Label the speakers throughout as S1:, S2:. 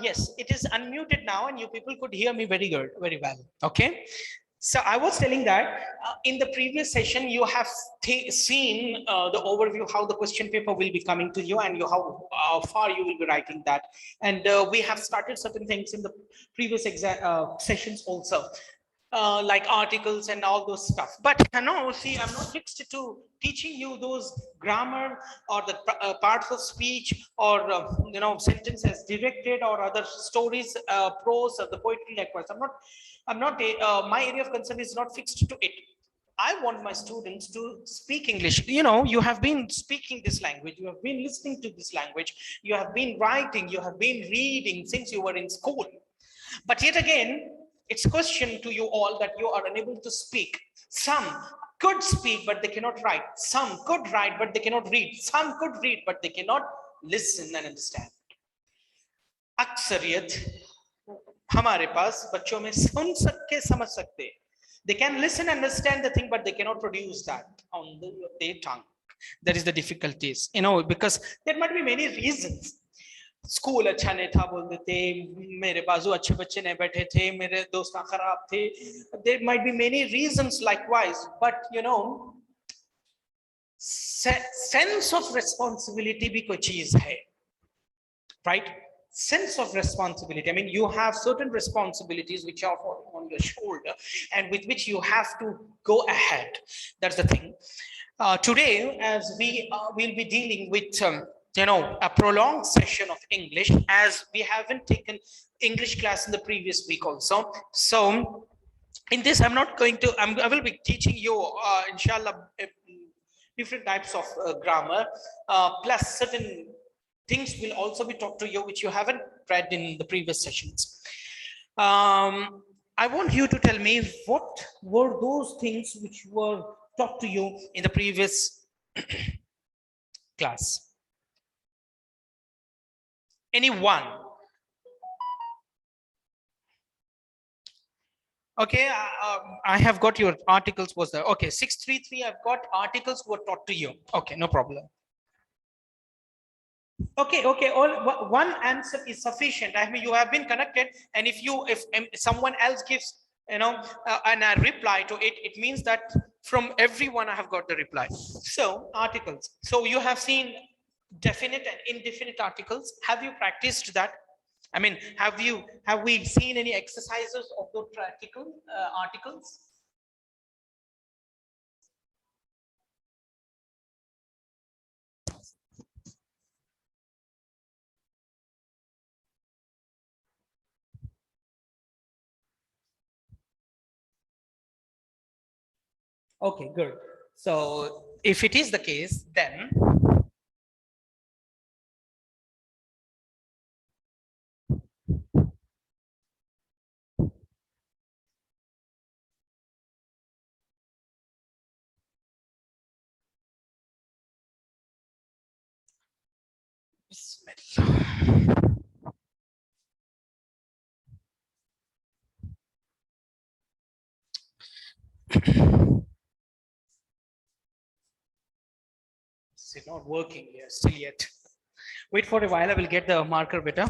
S1: Yes, it is unmuted now, and you people could hear me very good, very well. Okay. So I was telling that in the previous session, you have seen the overview, how the question paper will be coming to you, and how far you will be writing that. And we have started certain things in the previous sessions also. Like articles and all those stuff, but no, see, I'm not fixed to teaching you those grammar or the parts of speech or sentences directed or other stories, prose or the poetry likewise. I'm not my area of concern is not fixed to it. I want my students to speak English. You have been speaking this language, you have been listening to this language, you have been writing, you have been reading since you were in school. But yet again, it's a question to you all that you are unable to speak. Some could speak, but they cannot write. Some could write, but they cannot read. Some could read, but they cannot listen and understand. अक्सरियत हमारे पास बच्चों में सुन सकते समझ सकते. They can listen and understand the thing, but they cannot produce that on their tongue. That is the difficulties, because there might be many reasons. School अच्छा नहीं था बोल देते, मेरे बाजू अच्छे बच्चे नहीं बैठे थे, मेरे दोस्त खराब थे. There might be many reasons likewise, but sense of responsibility भी कोई चीज है, right? Sense of responsibility. I mean, you have certain responsibilities which are on your shoulder and with which you have to go ahead. That's the thing. Today, as we will be dealing with a prolonged session of English, as we haven't taken English class in the previous week also. So in this, I will be teaching you inshallah different types of grammar, plus certain things will also be taught to you which you haven't read in the previous sessions. I want you to tell me what were those things which were taught to you in the previous class. Anyone? Okay, I have got your articles was there. Okay, 633, I've got articles were taught to you. Okay, no problem. Okay, one answer is sufficient. I mean, you have been connected, and if someone else gives and I reply to it, it means that from everyone I have got the reply. So articles. So you have seen definite and indefinite articles. Have you practiced that? I mean, have we seen any exercises of those practical articles? Okay, good. So if it is the case, then it's not working here still yet. Wait for a while, I will get the marker better.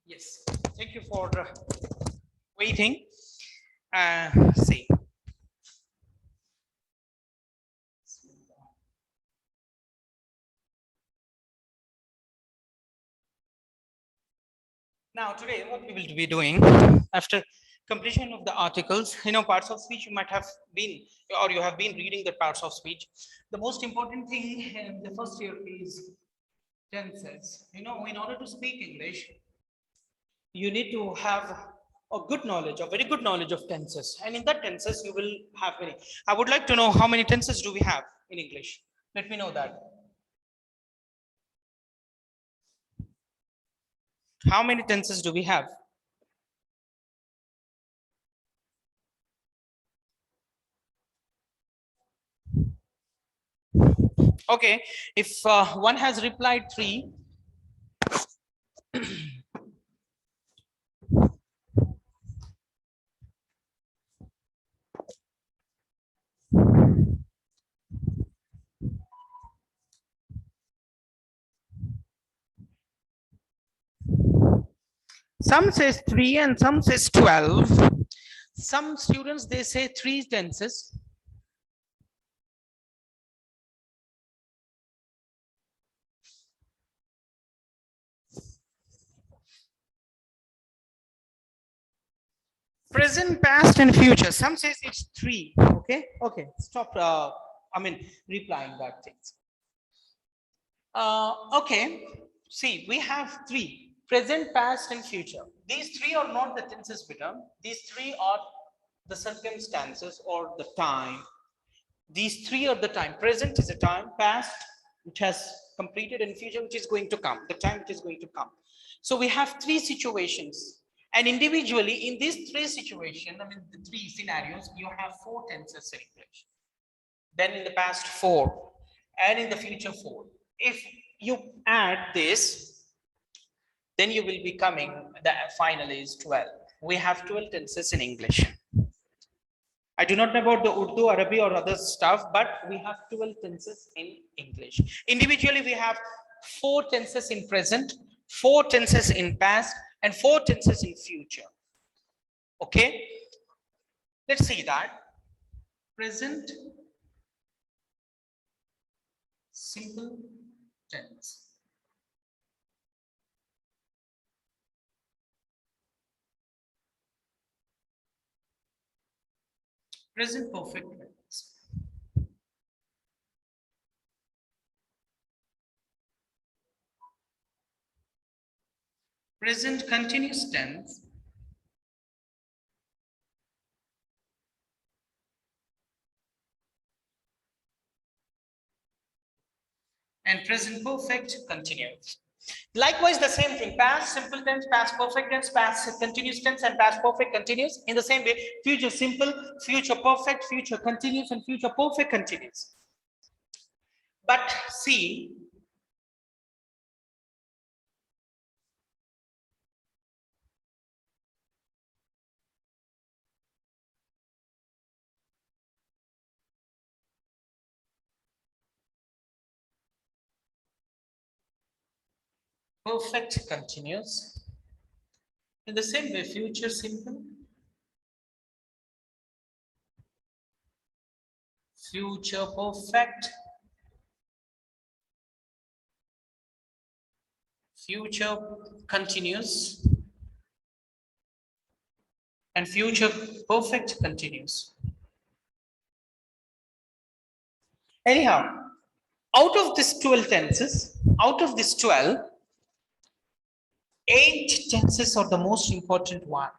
S1: Yes, thank you for waiting. See. Now, today, what we will be doing after completion of the articles, parts of speech you might have been, or you have been reading the parts of speech. The most important thing in the first year is tenses. In order to speak English, you need to have a good knowledge, a very good knowledge of tenses. And in that tenses, you will have many. I would like to know how many tenses do we have in English? Let me know that. How many tenses do we have? Okay, if one has replied three, some says three and some says 12. Some students, they say three tenses. Present, past, and future. Some says it's three. Okay. Stop. Replying that things. Okay. See, we have three: present, past, and future. These three are not the tenses, Peter. These three are the circumstances or the time. These three are the time. Present is a time, past which has completed, and future which is going to come, the time which is going to come. So we have three situations, and individually in these three situations, the three scenarios, you have four tenses in English. Then in the past, four, and in the future, four. If you add this, then you will be coming, the final is 12. We have 12 tenses in English. I do not know about the Urdu, Arabic, or other stuff, but we have 12 tenses in English. Individually, we have four tenses in present, four tenses in past, and four tenses in future. Okay, let's see that. Present simple tense. Present perfect tense. Present continuous tense. And present perfect continuous. Likewise, the same thing: past simple tense, past perfect tense, past continuous tense, and past perfect continuous. In the same way, future simple, future perfect, future continuous, and future perfect continuous. But see, perfect continuous. In the same way, future simple, future perfect, future continuous, and future perfect continuous. Anyhow, out of this 12 tenses, out of this 12, 8 tenses are the most important one.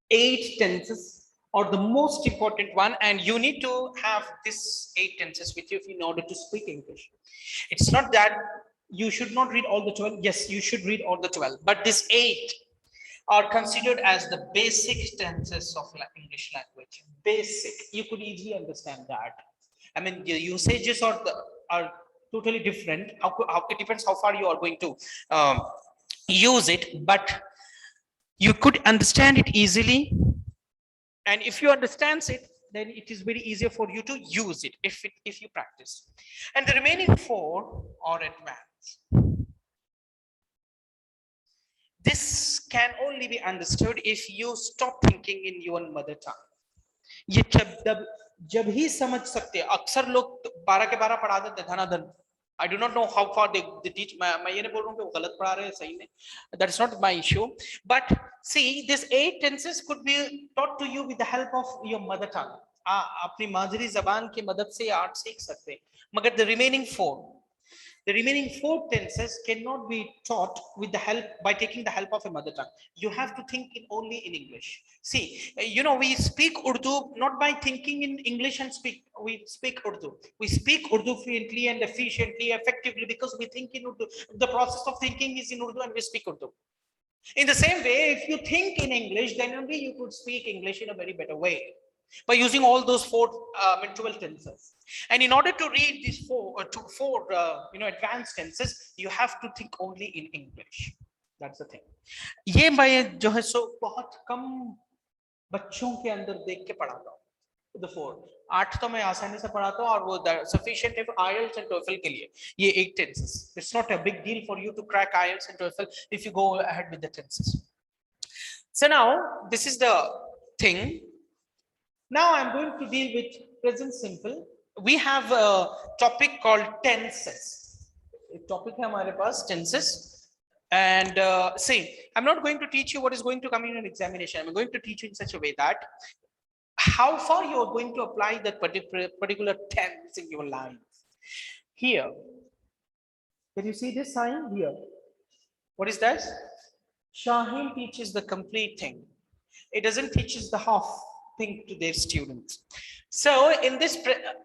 S1: 8 tenses are the most important one, and you need to have this 8 tenses with you in order to speak English. It's not that you should not read all the 12. Yes, you should read all the 12, but these 8 are considered as the basic tenses of English language. Basic. You could easily understand that. The usages are totally different. It depends how far you are going to use it, but you could understand it easily. And if you understand it, then it is very easier for you to use it if you practice. And the remaining 4 are advanced. can only be understood if you stop thinking in your mother tongue. ये जब ही समझ सकते हैं. अक्सर लोग 12 के 12 पढ़ा देते धनाधन. I do not know how far they teach. मैं ये नहीं बोल रहा हूँ कि वो गलत पढ़ा रहे हैं, सही नहीं. That's not my issue. But see, this 8 tenses could be taught to you with the help of your mother tongue. अपनी मादरी जबान की मदद से 8 सीख सकते हैं. मगर the remaining 4 tenses cannot be taught with the help by taking the help of a mother tongue. You have to think only in English. See, we speak Urdu not by thinking in English and we speak Urdu. We speak Urdu fluently and efficiently, effectively because we think in Urdu. The process of thinking is in Urdu and we speak Urdu. In the same way, if you think in English, then only you could speak English in a very better way by using all those 4 12 tenses. And in order to read these four advanced tenses, you have to think only in English. That's the thing. ये मैं जो है सो बहुत कम बच्चों के अंदर देख के पढ़ाता हूँ. The 4 8 तो मैं आसानी से पढ़ाता हूँ और वो sufficient है IELTS and TOEFL के लिए. ये 8 tenses. It's not a big deal for you to crack IELTS and TOEFL if you go ahead with the tenses. So now this is the thing. Now I'm going to deal with present simple. We have a topic called tenses. A topic है हमारे पास tenses. And see, I'm not going to teach you what is going to come in an examination. I'm going to teach you in such a way that how far you are going to apply that particular tense in your life. Here, can you see this sign here? What is that? Shaheen teaches the complete thing. It doesn't teach the half thing to their students. So in this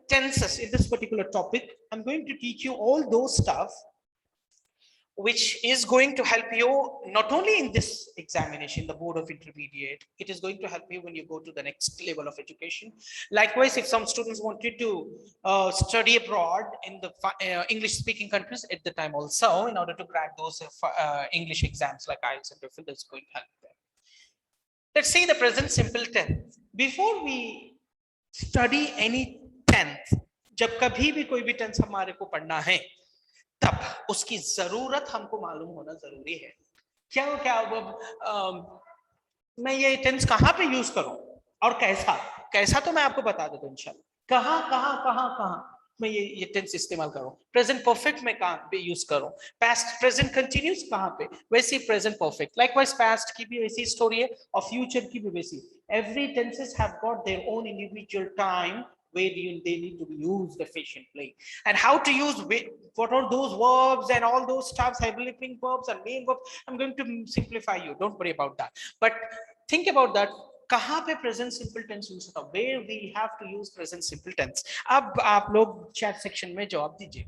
S1: tenses, in this particular topic, I'm going to teach you all those stuff which is going to help you not only in this examination, the board of intermediate, it is going to help you when you go to the next level of education. Likewise, if some students wanted to study abroad in the English speaking countries at the time also, in order to crack those English exams like IELTS and TOEFL, that's going to help them. Let's see the present simple tense. Before we study any tense, जब कभी भी कोई भी tense हमारे को पढ़ना है, तब उसकी जरूरत हमको मालूम होना जरूरी है. मैं ये टेंस कहाँ पे यूज करूं और कैसा तो मैं आपको बता देता हूं इंशाल्लाह. कहाँ मैं ये टेंस इस्तेमाल करूं. प्रेजेंट परफेक्ट में कहाँ पे यूज करूं. पास्ट प्रेजेंट कंटिन्यूस कहाँ पे, वैसे प्रेजेंट परफेक्ट. लाइकवाइज पास्ट की भी वैसी स्टोरी है और फ्यूचर की भी वैसी. Every tenses have got their own individual time where they need to be used efficiently, and how to use what are those verbs and all those stuffs, helping verbs and main verbs. I'm going to simplify you, don't worry about that, but think about that. कहाँ पे present simple tense use होता है, where we have to use present simple tense. अब आप लोग chat section में जवाब दीजिए.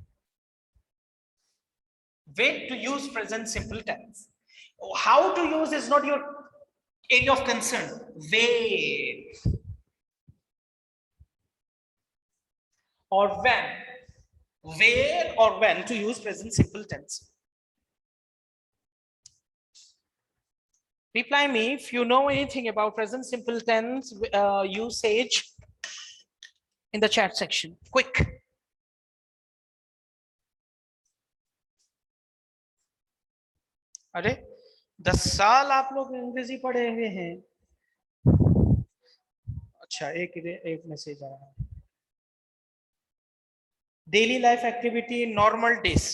S1: Where to use present simple tense, how to use is not your area of concern. Where or when, where or when to use present simple tense. Reply me if you know anything about present simple tense usage in the chat section. Quick. अरे 10 साल आप लोग अंग्रेजी पढ़े हुए हैं. अच्छा, एक मैसेज आया है. Daily life activity in normal days.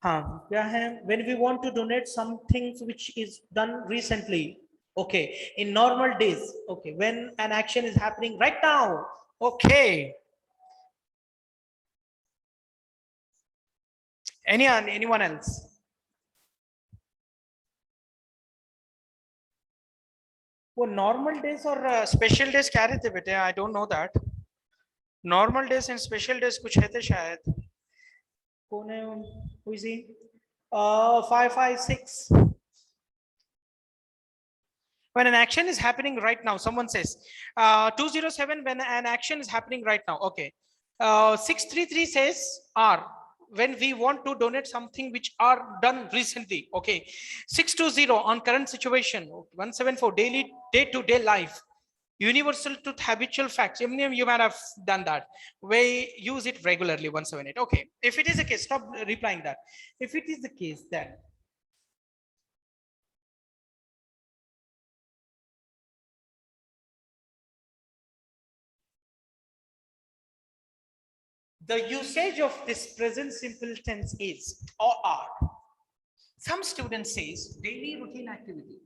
S1: हाँ, क्या है? When we want to donate something which is done recently, okay, in normal days, okay, when an action is happening right now, okay. Anyone else? वो normal days और special days क्या रहते बेटे? I don't know that. Normal days and special days कुछ है शायद. कौन है? Who is he? 556. When an action is happening right now, someone says 207 when an action is happening right now. Okay. 633 says R, when we want to donate something which are done recently. Okay. 620 on current situation. 174 daily day-to-day life. Universal truth, habitual facts. You might have done that. We use it regularly, 178. Okay. If it is the case, stop replying that. If it is the case, then the usage of this present simple tense is or are. Some students says daily routine activity.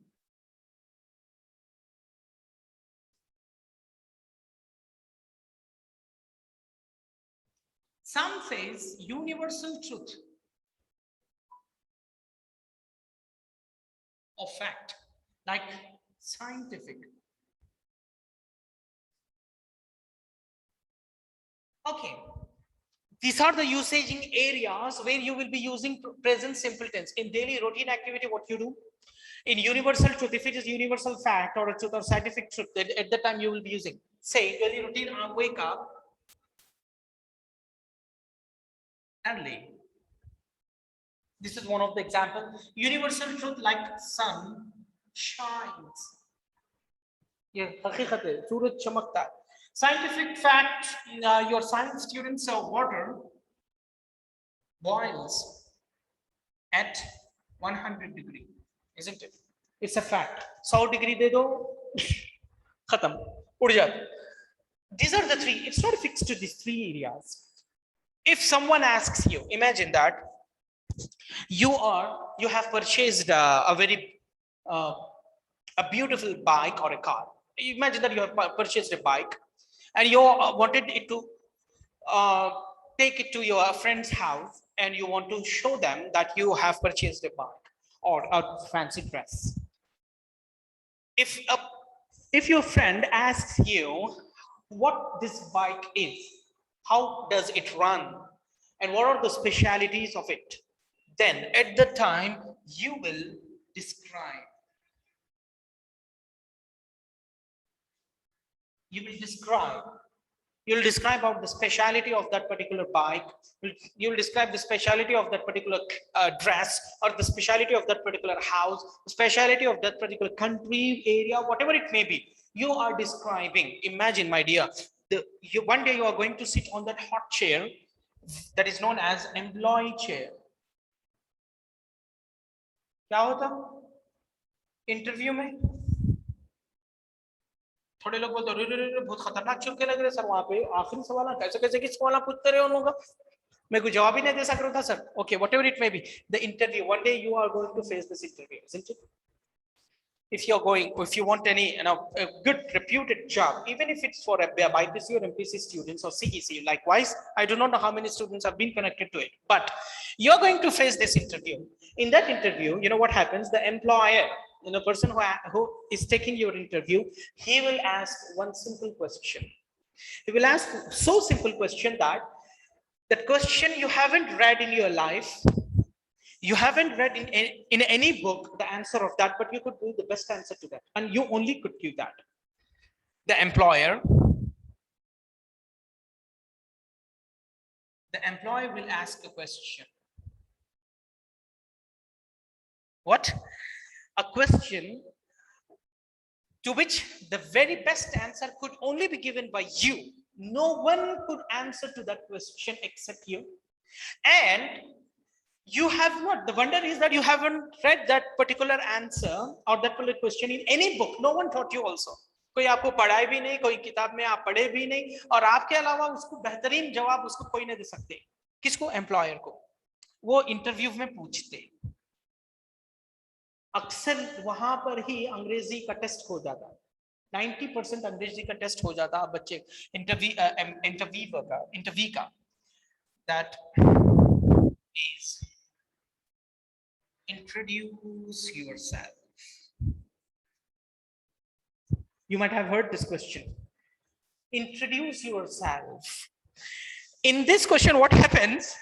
S1: Some says universal truth or fact, like scientific. Okay. These are the usaging areas where you will be using present simple tense. In daily routine activity, what you do? In universal truth, if it is universal fact or a truth or scientific truth, at the time you will be using. Say, daily routine, I wake up early. This is one of the examples. Universal truth, like sun shines. Yeah, haqiqat hai, suraj chamakta hai. Scientific fact, your science students of water boils at 100 degree, isn't it? It's a fact. 100 degree de do, khatam, ud jata. These are the three. It's not fixed to these three areas. If someone asks you, imagine that you have purchased a very a beautiful bike or a car. Imagine that you have purchased a bike and you wanted it to uh, take it to your friend's house and you want to show them that you have purchased a bike or a fancy dress. If a, if your friend asks you what this bike is, how does it run, and what are the specialities of it, then at the time you will describe. You will describe. You'll describe about the speciality of that particular bike. You'll describe the speciality of that particular dress, or the speciality of that particular house, the speciality of that particular country, area, whatever it may be. You are describing. Imagine, my dear, one day you are going to sit on that hot chair that is known as employee chair. क्या होता interview में थोड़े लोग बोलते हैं बहुत खतरनाक चुपके लग रहे सर वहां पे आखिरी सवाल कैसे कैसे किस सवाल पूछते रहे उन लोगों का मैं कोई जवाब ही नहीं दे सक रहा था sir okay whatever it may be the interview one day you are going to face this interview isn't it if you're going if you want any a good reputed job even if it's for a BPC or MPC students or CEC likewise I do not know how many students have been connected to it but you're going to face this interview in that interview you know what happens the employer the person who is taking your interview he will ask one simple question he will ask so simple question that that question you haven't read in your life you haven't read in any book the answer of that but you could do the best answer to that and you only could give that the employer will ask a question what a question to which the very best answer could only be given by you no one could answer to that question except you and you have not the wonder is that you haven't read that particular answer or that particular question in any book no one taught you also कोई आपको पढ़ाई भी नहीं कोई किताब में आप पढ़े भी नहीं और आपके अलावा उसको बेहतरीन जवाब उसको कोई नहीं दे सकते किसको एम्प्लॉयर को वो इंटरव्यू में पूछते अक्सर वहां पर ही अंग्रेजी का टेस्ट हो जाता 90% अंग्रेजी का टेस्ट हो जाता बच्चे इंटरव्यू का that is introduce yourself. You might have heard this question. Introduce yourself. In this question, what happens?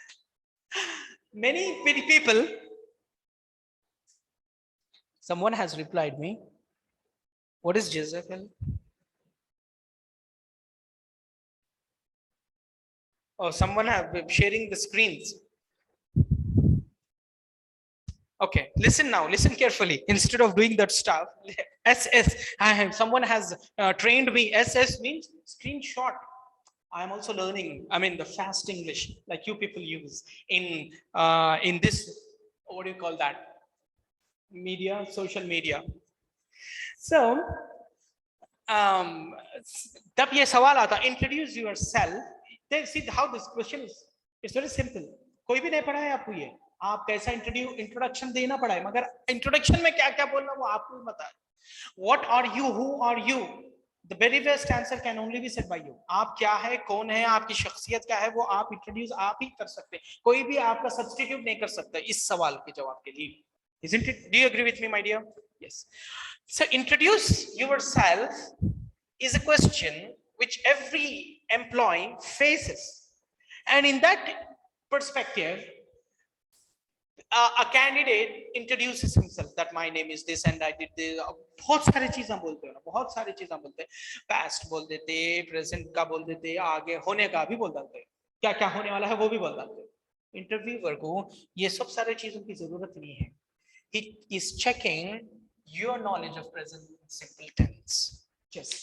S1: Many people. Someone has replied me. What is Jezebel? Oh, someone have been sharing the screens. Okay, listen now, listen carefully. Instead of doing that stuff, SS, someone has trained me. SS means screenshot. I am also learning, I mean, the fast English like you people use in this, what do you call that, media, social media. So तब ये सवाल आता, introduce your self. See how this question is, it's very simple. कोई भी नहीं पढ़ा है आपको ये, आप कैसा इंट्रोडक्शन देना पड़ा है, मगर इंट्रोडक्शन में क्या क्या बोलना वो आपको पता है. What are you, who are you, the very best answer can only be said by you. आप क्या है, कौन है, आपकी शख्सियत क्या है, वो आप इंट्रोड्यूस आप ही कर सकते हैं. कोई भी आपका सब्स्टिट्यूट नहीं कर सकता इस सवाल के जवाब के लिए. Isn't it? Do you agree with me, my dear? Yes. So introduce yourself is a question which every employee faces, and in that perspective, a candidate introduces himself that my name is this and I did this. बहुत सारी चीजें बोलते हैं ना, बहुत सारी चीजें बोलते हैं. पास्ट बोल देते, प्रेजेंट का बोल देते, आगे होने का भी बोल देते, क्या क्या होने वाला है वो भी बोल देते. इंटरव्यूअर को ये सब सारी चीजों की जरूरत नहीं है. It is checking your knowledge of present simple tense, just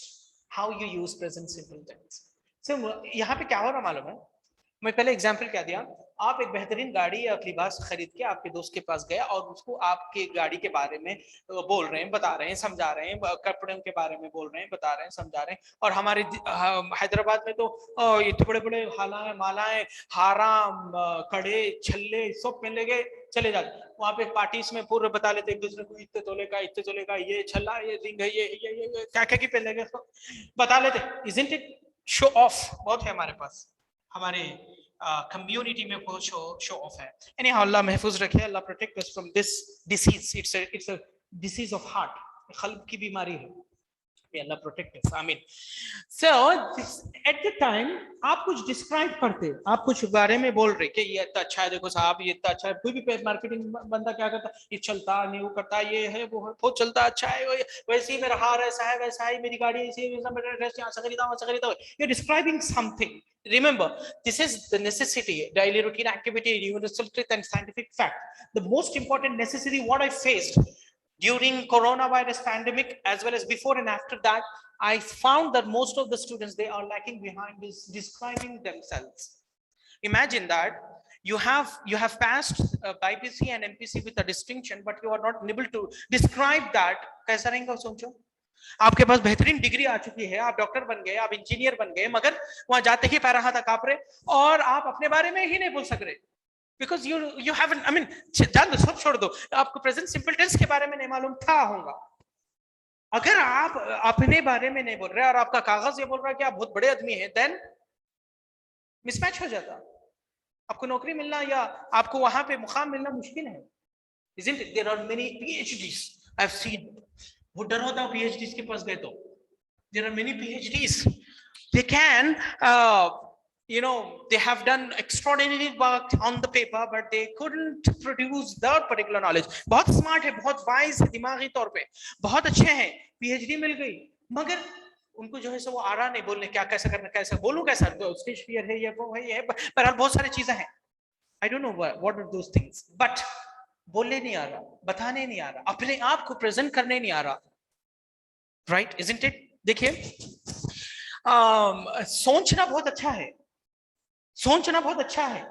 S1: how you use present simple tense. So यहाँ पे क्या हो रहा मालूम है, मैं पहले एग्जांपल क्या दिया. आप एक बेहतरीन गाड़ी या लिबास खरीद के आपके दोस्त के पास गए और उसको आपके गाड़ी के बारे में बोल रहे हैं, बता रहे हैं, समझा रहे हैं, कपड़ों के बारे में बोल रहे हैं, बता रहे हैं, समझा रहे हैं. और हमारे हैदराबाद में तो इतने बड़े बड़े हालाएं मालाएं हारा कड़े छल्ले सब पहन ले चले जाते. वहां पे पार्टीज में पूरे बता लेते एक दूसरे को, इतने तोले का ये छल्ला, ये रिंग है, ये क्या क्या की पहन लेंगे बता लेते. इजंट इट शो ऑफ बहुत है हमारे पास, हमारे कम्युनिटी में बहुत शो ऑफ है. एनीहाउ अल्लाह महफूज रखे, अल्लाह protect us from this disease. It's a disease of heart, कल्ब की बीमारी है. अल्लाह प्रोटेक्ट अस, आमीन. सो एट द टाइम आप कुछ डिस्क्राइब करते, आप कुछ बारे में बोल रहे कि ये इतना अच्छा है, देखो साहब ये इतना अच्छा है. कोई भी मार्केटिंग बंदा क्या करता, ये चलता नहीं, वो करता, ये है वो है, बहुत चलता, अच्छा है, वैसे ही मेरा हार ऐसा है, वैसा है, मेरी गाड़ी ऐसी है, मेरा ड्रेस यहाँ से खरीदा, वहाँ से खरीदा. You describing something. Remember, this is the necessity, daily routine activity, universal truth and scientific fact. The most important necessity what I faced during coronavirus pandemic as well as before and after that, I found that most of the students, they are lacking behind this describing themselves. Imagine that you have passed BPC and MPC with a distinction, but you are not able to describe that. कैसा रहेगा सोचो. आपके पास बेहतरीन degree आ चुकी है, आप doctor बन गए, आप इंजीनियर बन गए, मगर वहां जाते ही पैर हाथ कांप रहे और आप अपने बारे में ही नहीं बोल सक रहे. Because you haven't, I mean जान दो, सब छोड़ दो, आपको प्रेजेंट सिंपल टेंस के बारे में नहीं मालूम था होगा. अगर आप अपने बारे में नहीं बोल रहे और आपका कागज ये बोल रहा है कि आप बहुत बड़े आदमी हैं, देन मिसमैच हो जाता. आपको नौकरी मिलना या आपको वहां पे मुकाम मिलना मुश्किल है. Isn't it? There are many PhDs I've seen. वो डर होता है PhDs के पास गए तो. There are many PhDs. They can, they have done extraordinary work on the paper, but they couldn't produce that particular knowledge. बहुत smart है, बहुत wise है दिमागी तौर पे, बहुत अच्छे हैं, PhD मिल गई, मगर उनको जो है सो वो आ रहा नहीं बोलने, क्या कैसे करना, कैसे बोलूं, कैसा स्टेज फियर है, ये वो है, ये पर बहुत सारी चीजें हैं. I don't know what are those things, but बोलने नहीं आ रहा, बताने नहीं आ रहा, अपने आप को प्रेजेंट करने नहीं आ रहा. Right, isn't it? देखिए, सोचना बहुत अच्छा है, सोचना बहुत अच्छा है.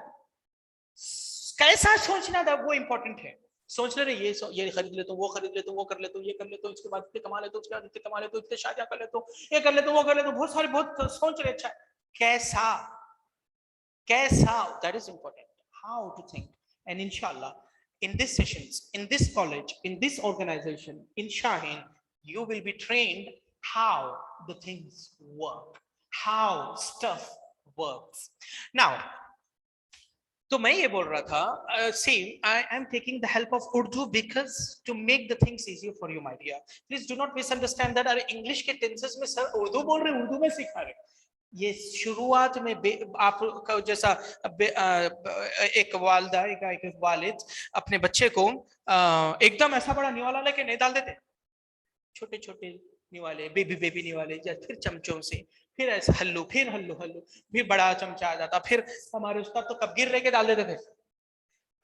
S1: कैसा सोचना था वो इंपॉर्टेंट है. सोच ले रहे ये खरीद लेता हूँ, वो खरीद लेता हूँ, वो कर लेता हूँ, ये कर लेता हूँ, इसके बाद इतने कमा लेता हूँ, उसके बाद इतने कमा लेता हूँ, इतने शादियां कर लेता हूँ, ये कर लेता हूँ, वो कर लेता हूँ, बहुत सारे बहुत सोच रहे. अच्छा, कैसा कैसा, that is important. How to think. And इंशाल्लाह in this sessions, in this college, in this organization, in Shaheen, you will be trained how the things work, how stuff works. Now, तो मैं ये बोल रहा था, see, I am taking the help of Urdu because to make the things easier for you, my dear. Please do not misunderstand that. अरे English के tenses में sir Urdu बोल रहे, उर्दू में सिखा रहे. ये शुरुआत में आप जैसा एक वालदा, एक वालिद अपने बच्चे को एकदम ऐसा बड़ा निवाला लेके नहीं डाल देते. छोटे छोटे निवाले, बेबी निवाले, फिर चमचों से, फिर ऐसा हल्लू, फिर हल्लू, फिर बड़ा चमचा आ जाता. फिर हमारे उस्ताद तो कब गिर लेके डाल देते थे.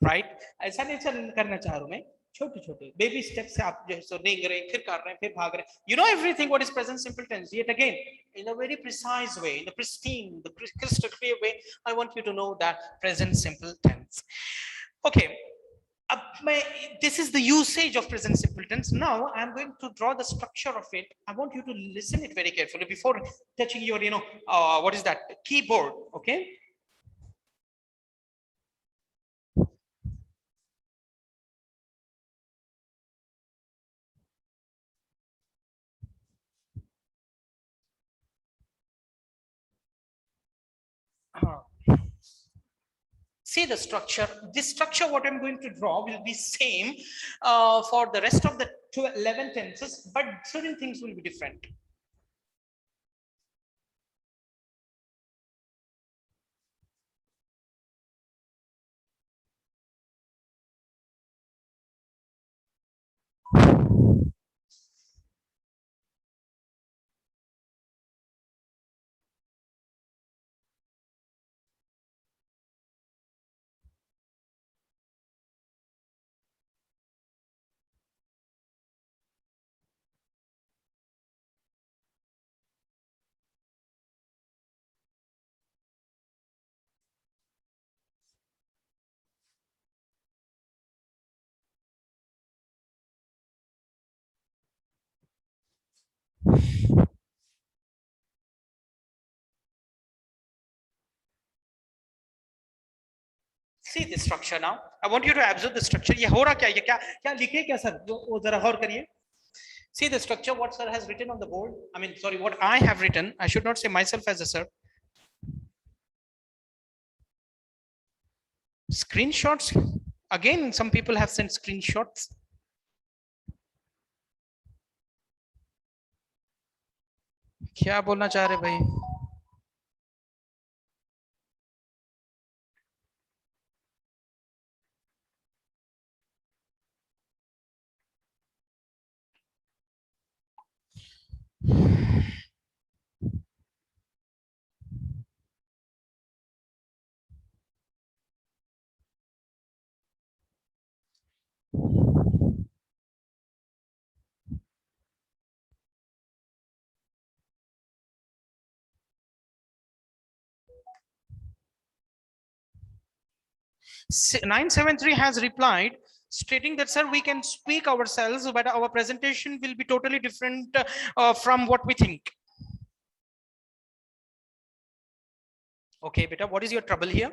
S1: राइट? ऐसा नहीं करना चाह रहा हूं मैं, छोटे छोटे बेबी स्टेप से आप जो है सो रेंग रहे हैं, फिर कर रहे हैं, फिर भाग रहे हैं, you know everything what is present simple tense, yet again in a very precise way, in a pristine, the crystal clear way. I want you to know that present simple tense. Okay, this is the usage of present simple tense. Now I'm going to draw the structure of it. I want you to listen it very carefully before touching your, what is that, keyboard. Okay. See the structure. This structure, what I'm going to draw, will be same for the rest of the 11 tenses, but certain things will be different. See the structure now. I want you to observe the structure. ये हो रहा क्या? ये क्या लिखे क्या sir? वो जरा गौर करिए. See the structure, what sir has written on the board. I mean, sorry, what I have written. I should not say myself as a sir. Screenshots. Again, some people have sent screenshots. क्या बोलना चाह रहे भाई? (973) has replied stating that, sir, we can speak ourselves, but our presentation will be totally different from what we think. Okay, beta, what is your trouble here?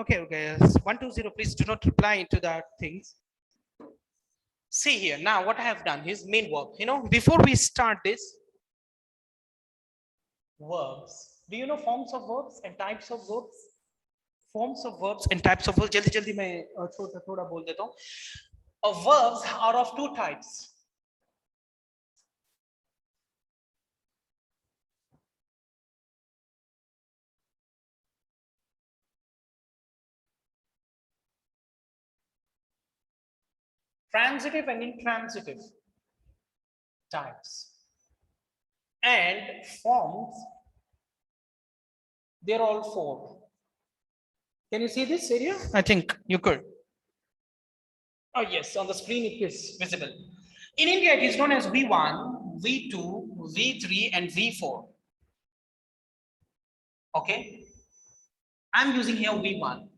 S1: Okay, 120, please do not reply to that things. See here, now what I have done is main verb. Before we start this, verbs. Do you know forms of verbs and types of verbs? Forms of verbs and types of verbs. जल्दी जल्दी मैं थोड़ा बोल देता हूँ. Verbs are of two types. Transitive and intransitive types. And forms, they're all four. Can you see this area? I think you could. Oh yes, on the screen it is visible. In India, it is known as V1, V2, V3, and V4. Okay? I'm using here V1.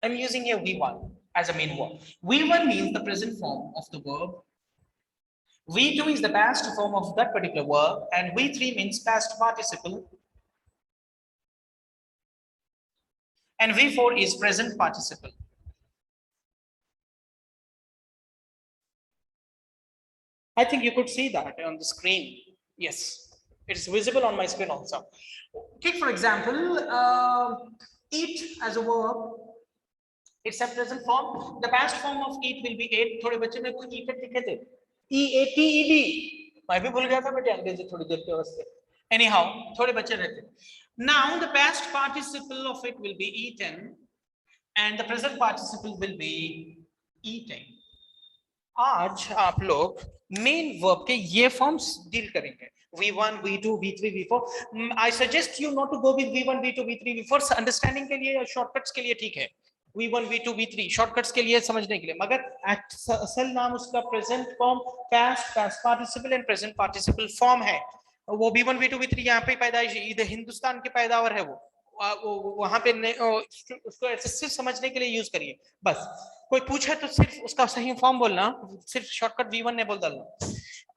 S1: I'm using here V1 as a main verb. V1 means the present form of the verb. V2 is the past form of that particular verb, and V3 means past participle. And V4 is present participle. I think you could see that on the screen. Yes, it is visible on my screen also. Take for example, eat as a verb. It's a present form. The past form of eat will be ate. थोड़े बच्चे मेरे को eat लिखे थे. EATED. मैं भी भूल गया था बेटे अंग्रेजी थोड़ी देर के वास्ते. Anyhow, थोड़े बच्चे रहते. Now the past participle of it will be eaten, and the present participle will be eating. आज आप लोग मेन वर्ब के ये फॉर्म्स डील करेंगे, V1, V2, V3, V4. I suggest you not to go with V1, V2, V3, V4 understanding के लिए, shortcuts के लिए ठीक है, V1, V2, V3 शॉर्टकट्स के लिए, समझने के लिए, मगर असल नाम उसका present form past participle and present participle form है। वो V1, V2, V3 यहाँ पे पैदाइश, इधर हिंदुस्तान की पैदावार है वो वहां पे उसको ऐसे सिर्फ समझने के लिए यूज करिए बस। कोई पूछे तो सिर्फ उसका सही फॉर्म बोलना, सिर्फ शॉर्टकट V1 ने बोल डालना।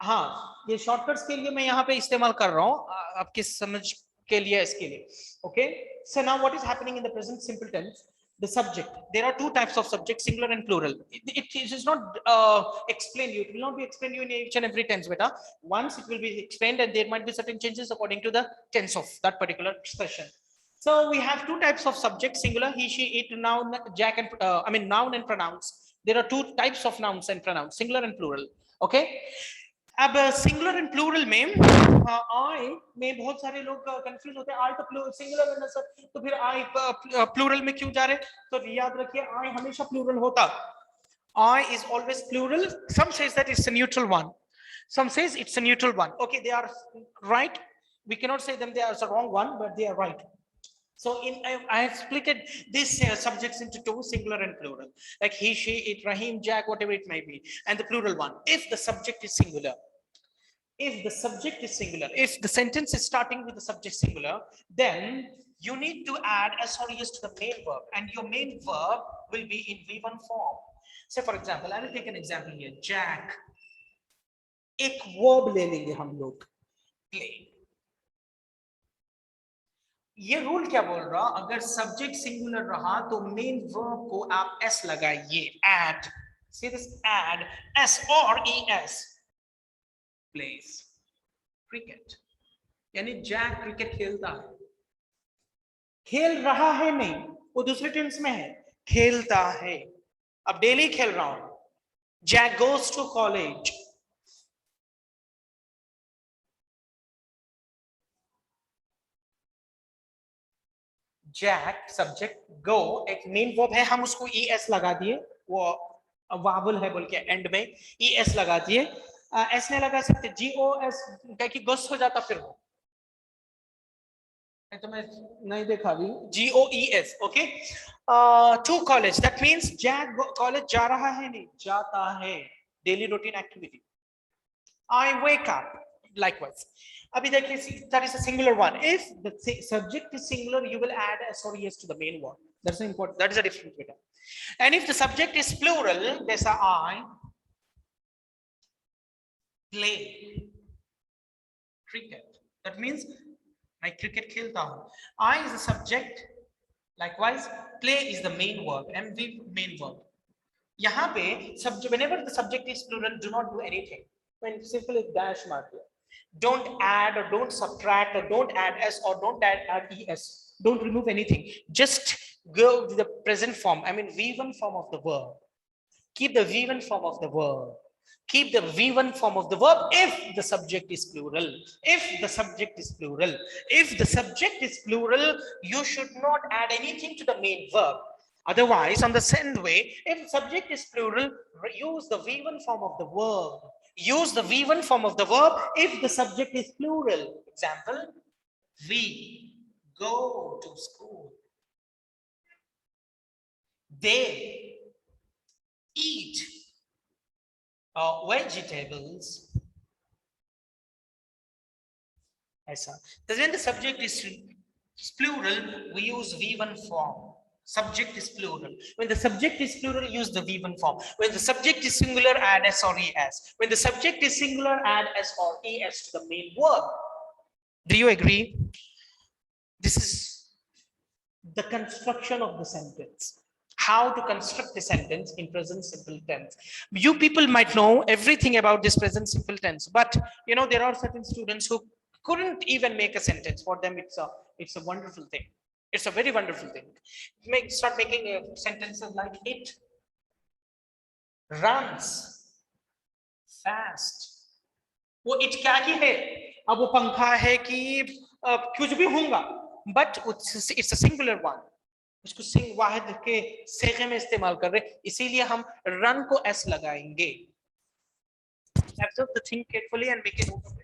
S1: हाँ, ये शॉर्टकट्स के लिए मैं यहाँ पे इस्तेमाल कर रहा हूँ आपकी समझ के लिए, इसके लिए। Okay, so now what is happening in the present simple tense? The subject, there are two types of subject, singular and plural. It is not explained you, it will not be explained you in each and every tense beta. Once it will be explained and there might be certain changes according to the tense of that particular expression. So we have two types of subject, singular, he, she, it, noun, Jack, and noun and pronouns. There are two types of nouns and pronouns, singular and plural. Okay, अब singular and plural में आई में बहुत सारे लोग confuse होते हैं, आई तो singular है ना सर, तो फिर आई प्लूरल में क्यों जा रहे? तो याद रखिए, आई हमेशा प्लूरल होता, I is always plural. Some says that it's a neutral one, some says it's a neutral one. Okay, they are right, we cannot say them they are the wrong one, but they are right. So I have split these subjects into two, singular and plural, like he, she, it, Rahim, Jack, whatever it may be, and the plural one. If the subject is singular, if the subject is singular, if the sentence is starting with the subject singular, then you need to add s or es to the main verb, and your main verb will be in V1 form. Say for example, I will take an example here, Jack. एक verb ले लेंगे हम लोग, play. ये rule क्या बोल रहा, अगर सब्जेक्ट सिंगुलर रहा तो मेन वर्ब को आप s लगाइए, add, see this, add s or es, plays cricket, यानी जैक क्रिकेट खेलता है, खेल रहा है नहीं, वो दूसरे टेंस में है, खेलता है, अब डेली खेल रहा हूं, Jack goes to college. Jack subject, go एक मेन वर्ब है, हम उसको es लगा दिए, वो वावल है बोल के एंड में es लगा दिए, एस नहीं लगा सकते, GOS क्या कि गोस हो जाता फिर वो, तो मैं नहीं देखा अभी, GOES. Okay, to college, that means Jack college जा रहा है नहीं, जाता है, daily routine activity. I wake up, likewise. Abhi dekhiye, that is a singular one. If the subject is singular, you will add s or es to the main word. That's important. That is a different beta. And if the subject is plural, there's a I play cricket. That means I cricket khelta hu. I is the subject. Likewise, play is the main verb. MV main verb. Yahan pe subject, whenever the subject is plural, do not do anything. When simple dash mark here. Don't add or don't subtract or don't add s or don't add es. Don't remove anything. Just go to the present form. I mean V1 form of the verb. Keep the V1 form of the verb. Keep the V1 form of the verb if the subject is plural. If the subject is plural. If the subject is plural, you should not add anything to the main verb. Otherwise, on the same way, if the subject is plural, use the V1 form of the verb. Use the V1 form of the verb if the subject is plural. Example, we go to school. They eat vegetables. Aisa. When the subject is plural, we use V1 form. Subject is plural. When the subject is plural, use the V1 form. When the subject is singular, add s or es. When the subject is singular, add s or es to the main verb. Do you agree? This is the construction of the sentence. How to construct the sentence in present simple tense. You people might know everything about this present simple tense, but you know there are certain students who couldn't even make a sentence. For them, it's a wonderful thing. It's a very wonderful thing. Start making sentences like it runs fast. वो it क्या की है? अब वो पंखा है कि कुछ भी होगा, but it's a singular one. उसको सिंग वाहिद के सेगे में इस्तेमाल कर रहे, इसीलिए हम रन को s लगाएंगे. observe the thing carefully and make a note of it.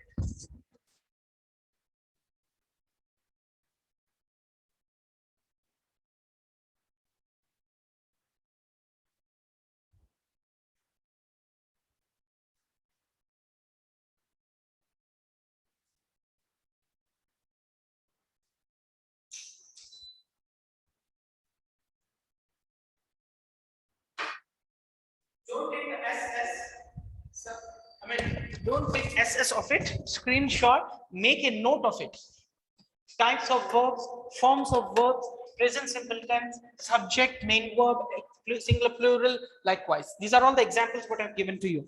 S1: Don't take the SS. So, I mean, don't take SS of it. Screenshot. Make a note of it. Types of verbs, forms of verbs, present simple tense, subject, main verb, singular, plural. Likewise, these are all the examples what I've given to you.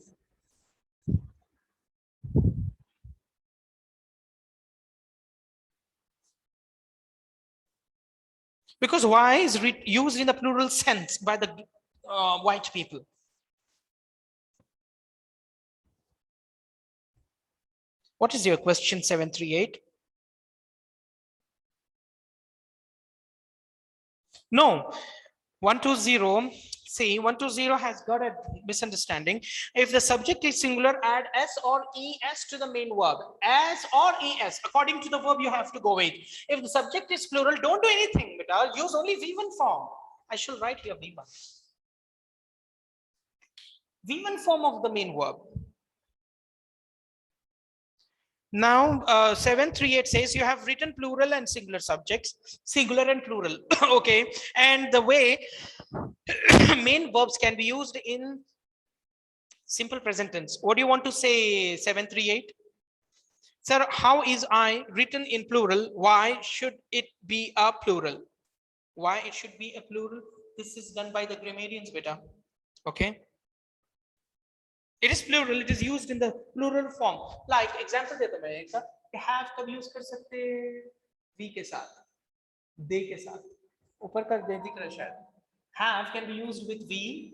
S1: Because why is used in the plural sense by the white people. What is your question 738? No, 120. See, 120 has got a misunderstanding. If the subject is singular, add s or es to the main verb. S or es, according to the verb you have to go with. If the subject is plural, don't do anything, beta. Use only V1 form. I shall write here V1. V1 form of the main verb. Now, 738 says you have written plural and singular subjects, singular and plural. Okay, and the way main verbs can be used in simple present tense. What do you want to say, 738? Sir, how is I written in plural? Why should it be a plural? Why it should be a plural? This is done by the grammarians, beta. Okay. It is plural. It is used in the plural form. Like example देता मैं एक have कब use कर सकते we के साथ, they के साथ. ऊपर कर दे दिख रहा शायद. Have can be used with we.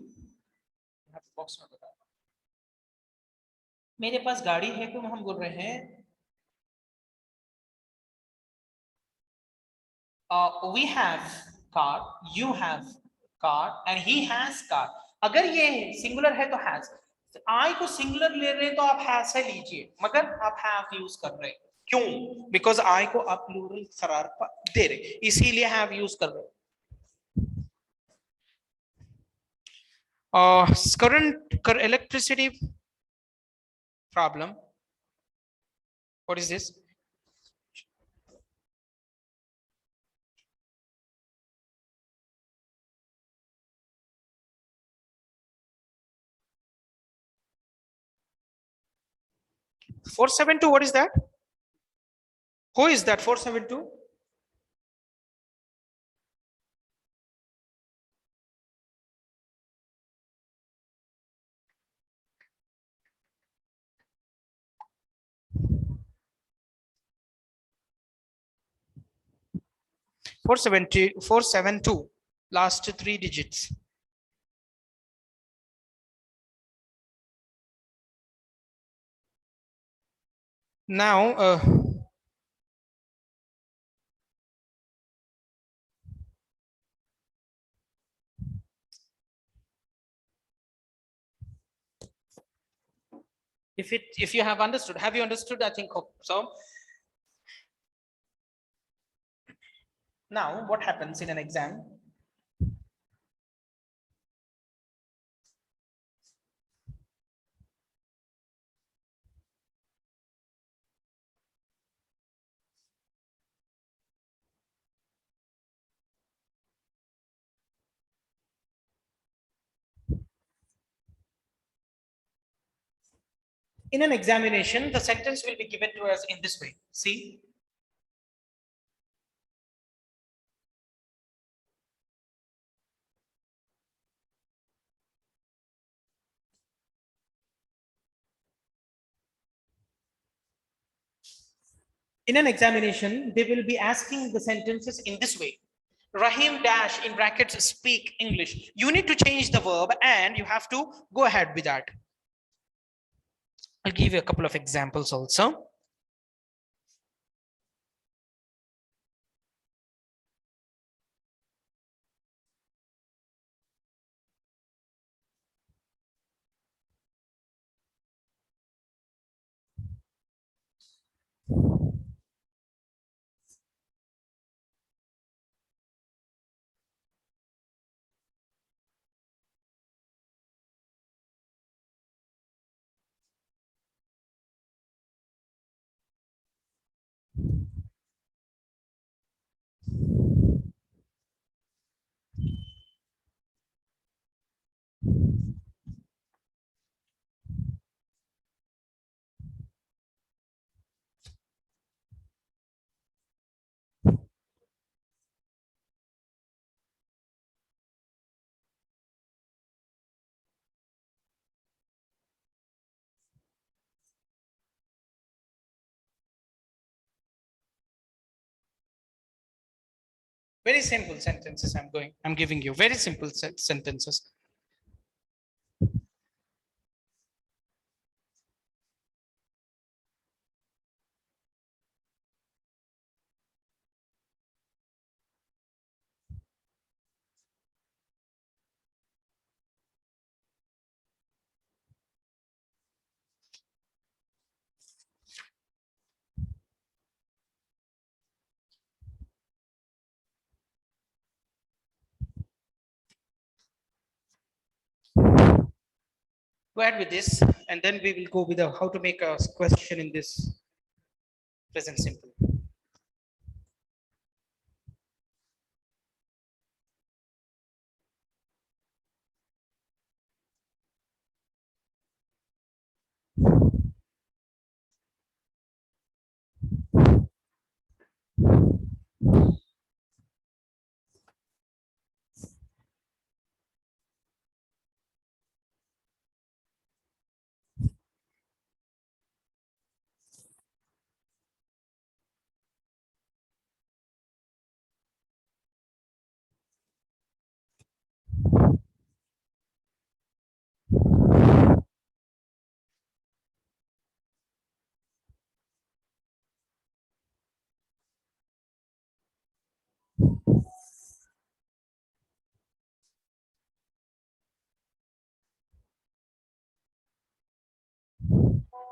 S1: Box में बता. मेरे पास गाड़ी है तो हम बोल रहे हैं we have car, you have car, and he has car. अगर ये singular है तो has. I को singular ले रहे हैं तो आप has है लीजिए, मगर आप have use कर रहे हैं. क्यों? Because I को आप plural करार दे रहे, इसीलिए have use कर रहे. Current electricity problem. What is this? $472. What is that? Who is that? 472. $472. Last 3 digits. Now, if you have understood, have you understood? I think so. Now, what happens in an exam? In an examination, the sentence will be given to us in this way. See? In an examination, they will be asking the sentences in this way. Rahim dash in brackets speak English. You need to change the verb and you have to go ahead with that. I'll give you a couple of examples also. Very simple sentences I'm giving you. Very simple sentences. Go ahead with this, and then we will go with how to make a question in this present simple.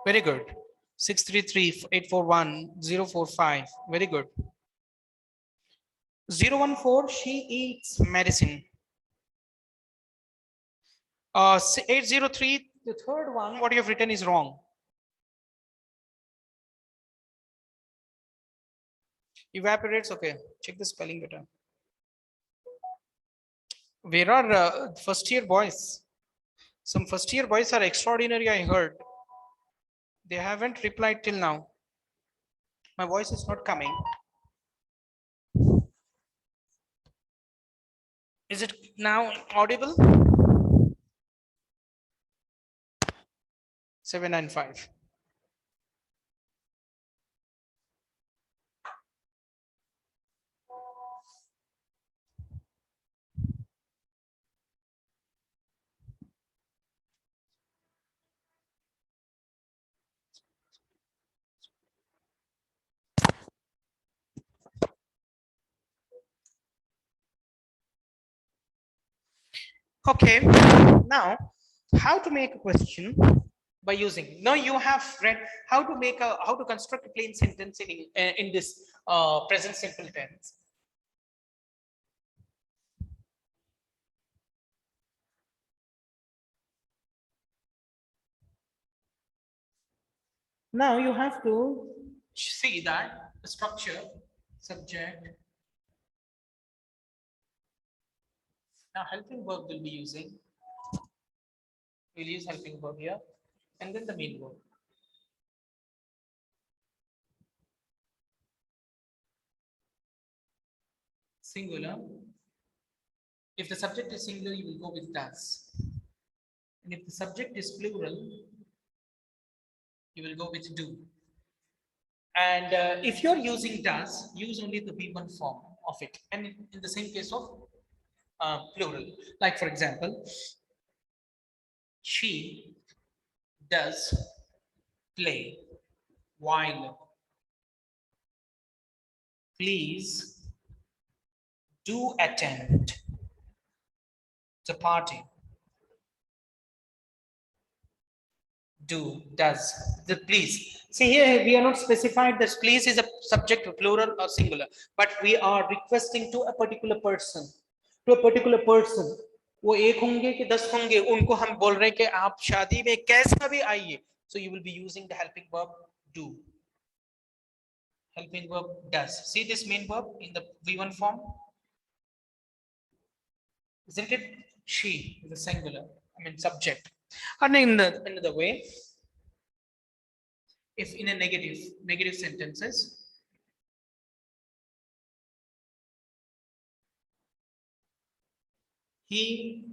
S1: Very good. 633-841-045. Very good. 014, she eats medicine. 803, the third one, what you have written is wrong. Evaporates, okay. Check the spelling better. Where are first year boys? Some first year boys are extraordinary, I heard. They haven't replied till now. My voice is not coming. Is it now audible? 795. Okay, now how to make a question by using. Now you have read how to make a how to construct a plain sentence in this present simple tense. Now you have to see that the structure, subject. Now helping verb will be using. We'll use helping verb here, and then the main verb. Singular. If the subject is singular, you will go with does. And if the subject is plural, you will go with do. And if you're using does, use only the V1 form of it. And in the same case of plural, like for example, she does play while. Please do attend the party. Does. The please. See here, we are not specified that please is a subject, plural or singular, but we are requesting to a particular person. To a particular person. वो एक होंगे कि 10 होंगे, उनको हम बोल रहे हैं कि आप शादी में कैसा भी आइए. So you will be using the helping verb do. Helping verb does. See this main verb in the V1 form? Isn't it? She is a singular, I mean subject. And in the way, if in a negative sentences, he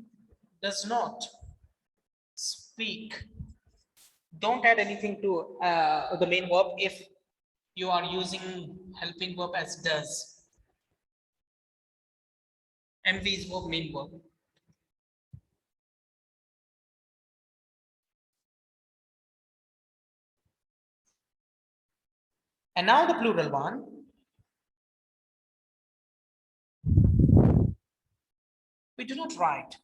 S1: does not speak. Don't add anything to the main verb if you are using helping verb as does. MV is verb, main verb. And now the plural one. We do not write.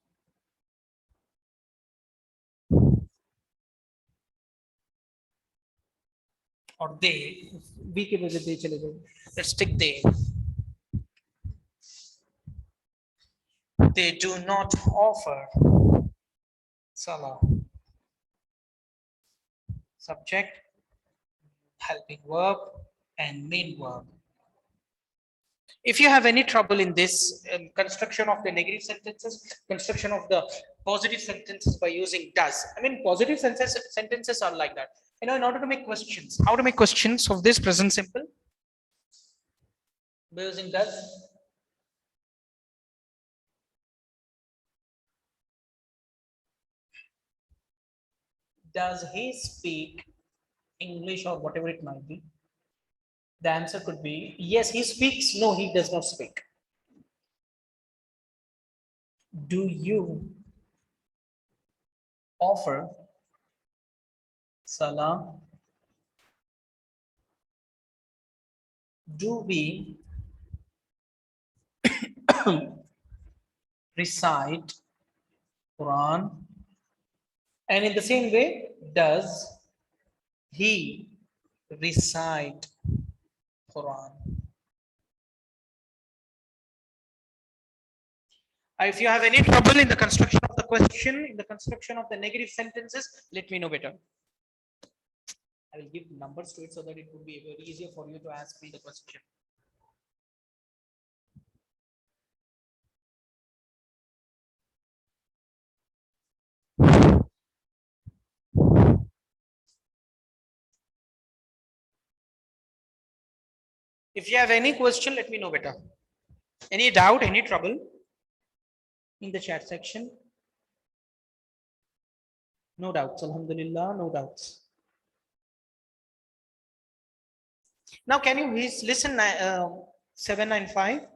S1: Or they. We के वजह they चले जाए. Let's take they. They do not offer salah. Subject, helping verb, and main verb. If you have any trouble in this construction of the negative sentences, construction of the positive sentences by using does. I mean, positive sentences are like that. You know, in order to make questions, how to make questions of this present simple? By using does. Does he speak English or whatever it might be? The answer could be yes, he speaks. No, he does not speak. Do you offer salah? Do we recite Quran? And in the same way, does he recite Quran? If you have any trouble in the construction of the question, in the construction of the negative sentences, let me know better. I will give numbers to it so that it would be very easier for you to ask me the question. If you have any question, let me know better. Any doubt, any trouble in the chat section? No doubts, alhamdulillah, no doubts. Now, can you please listen 795?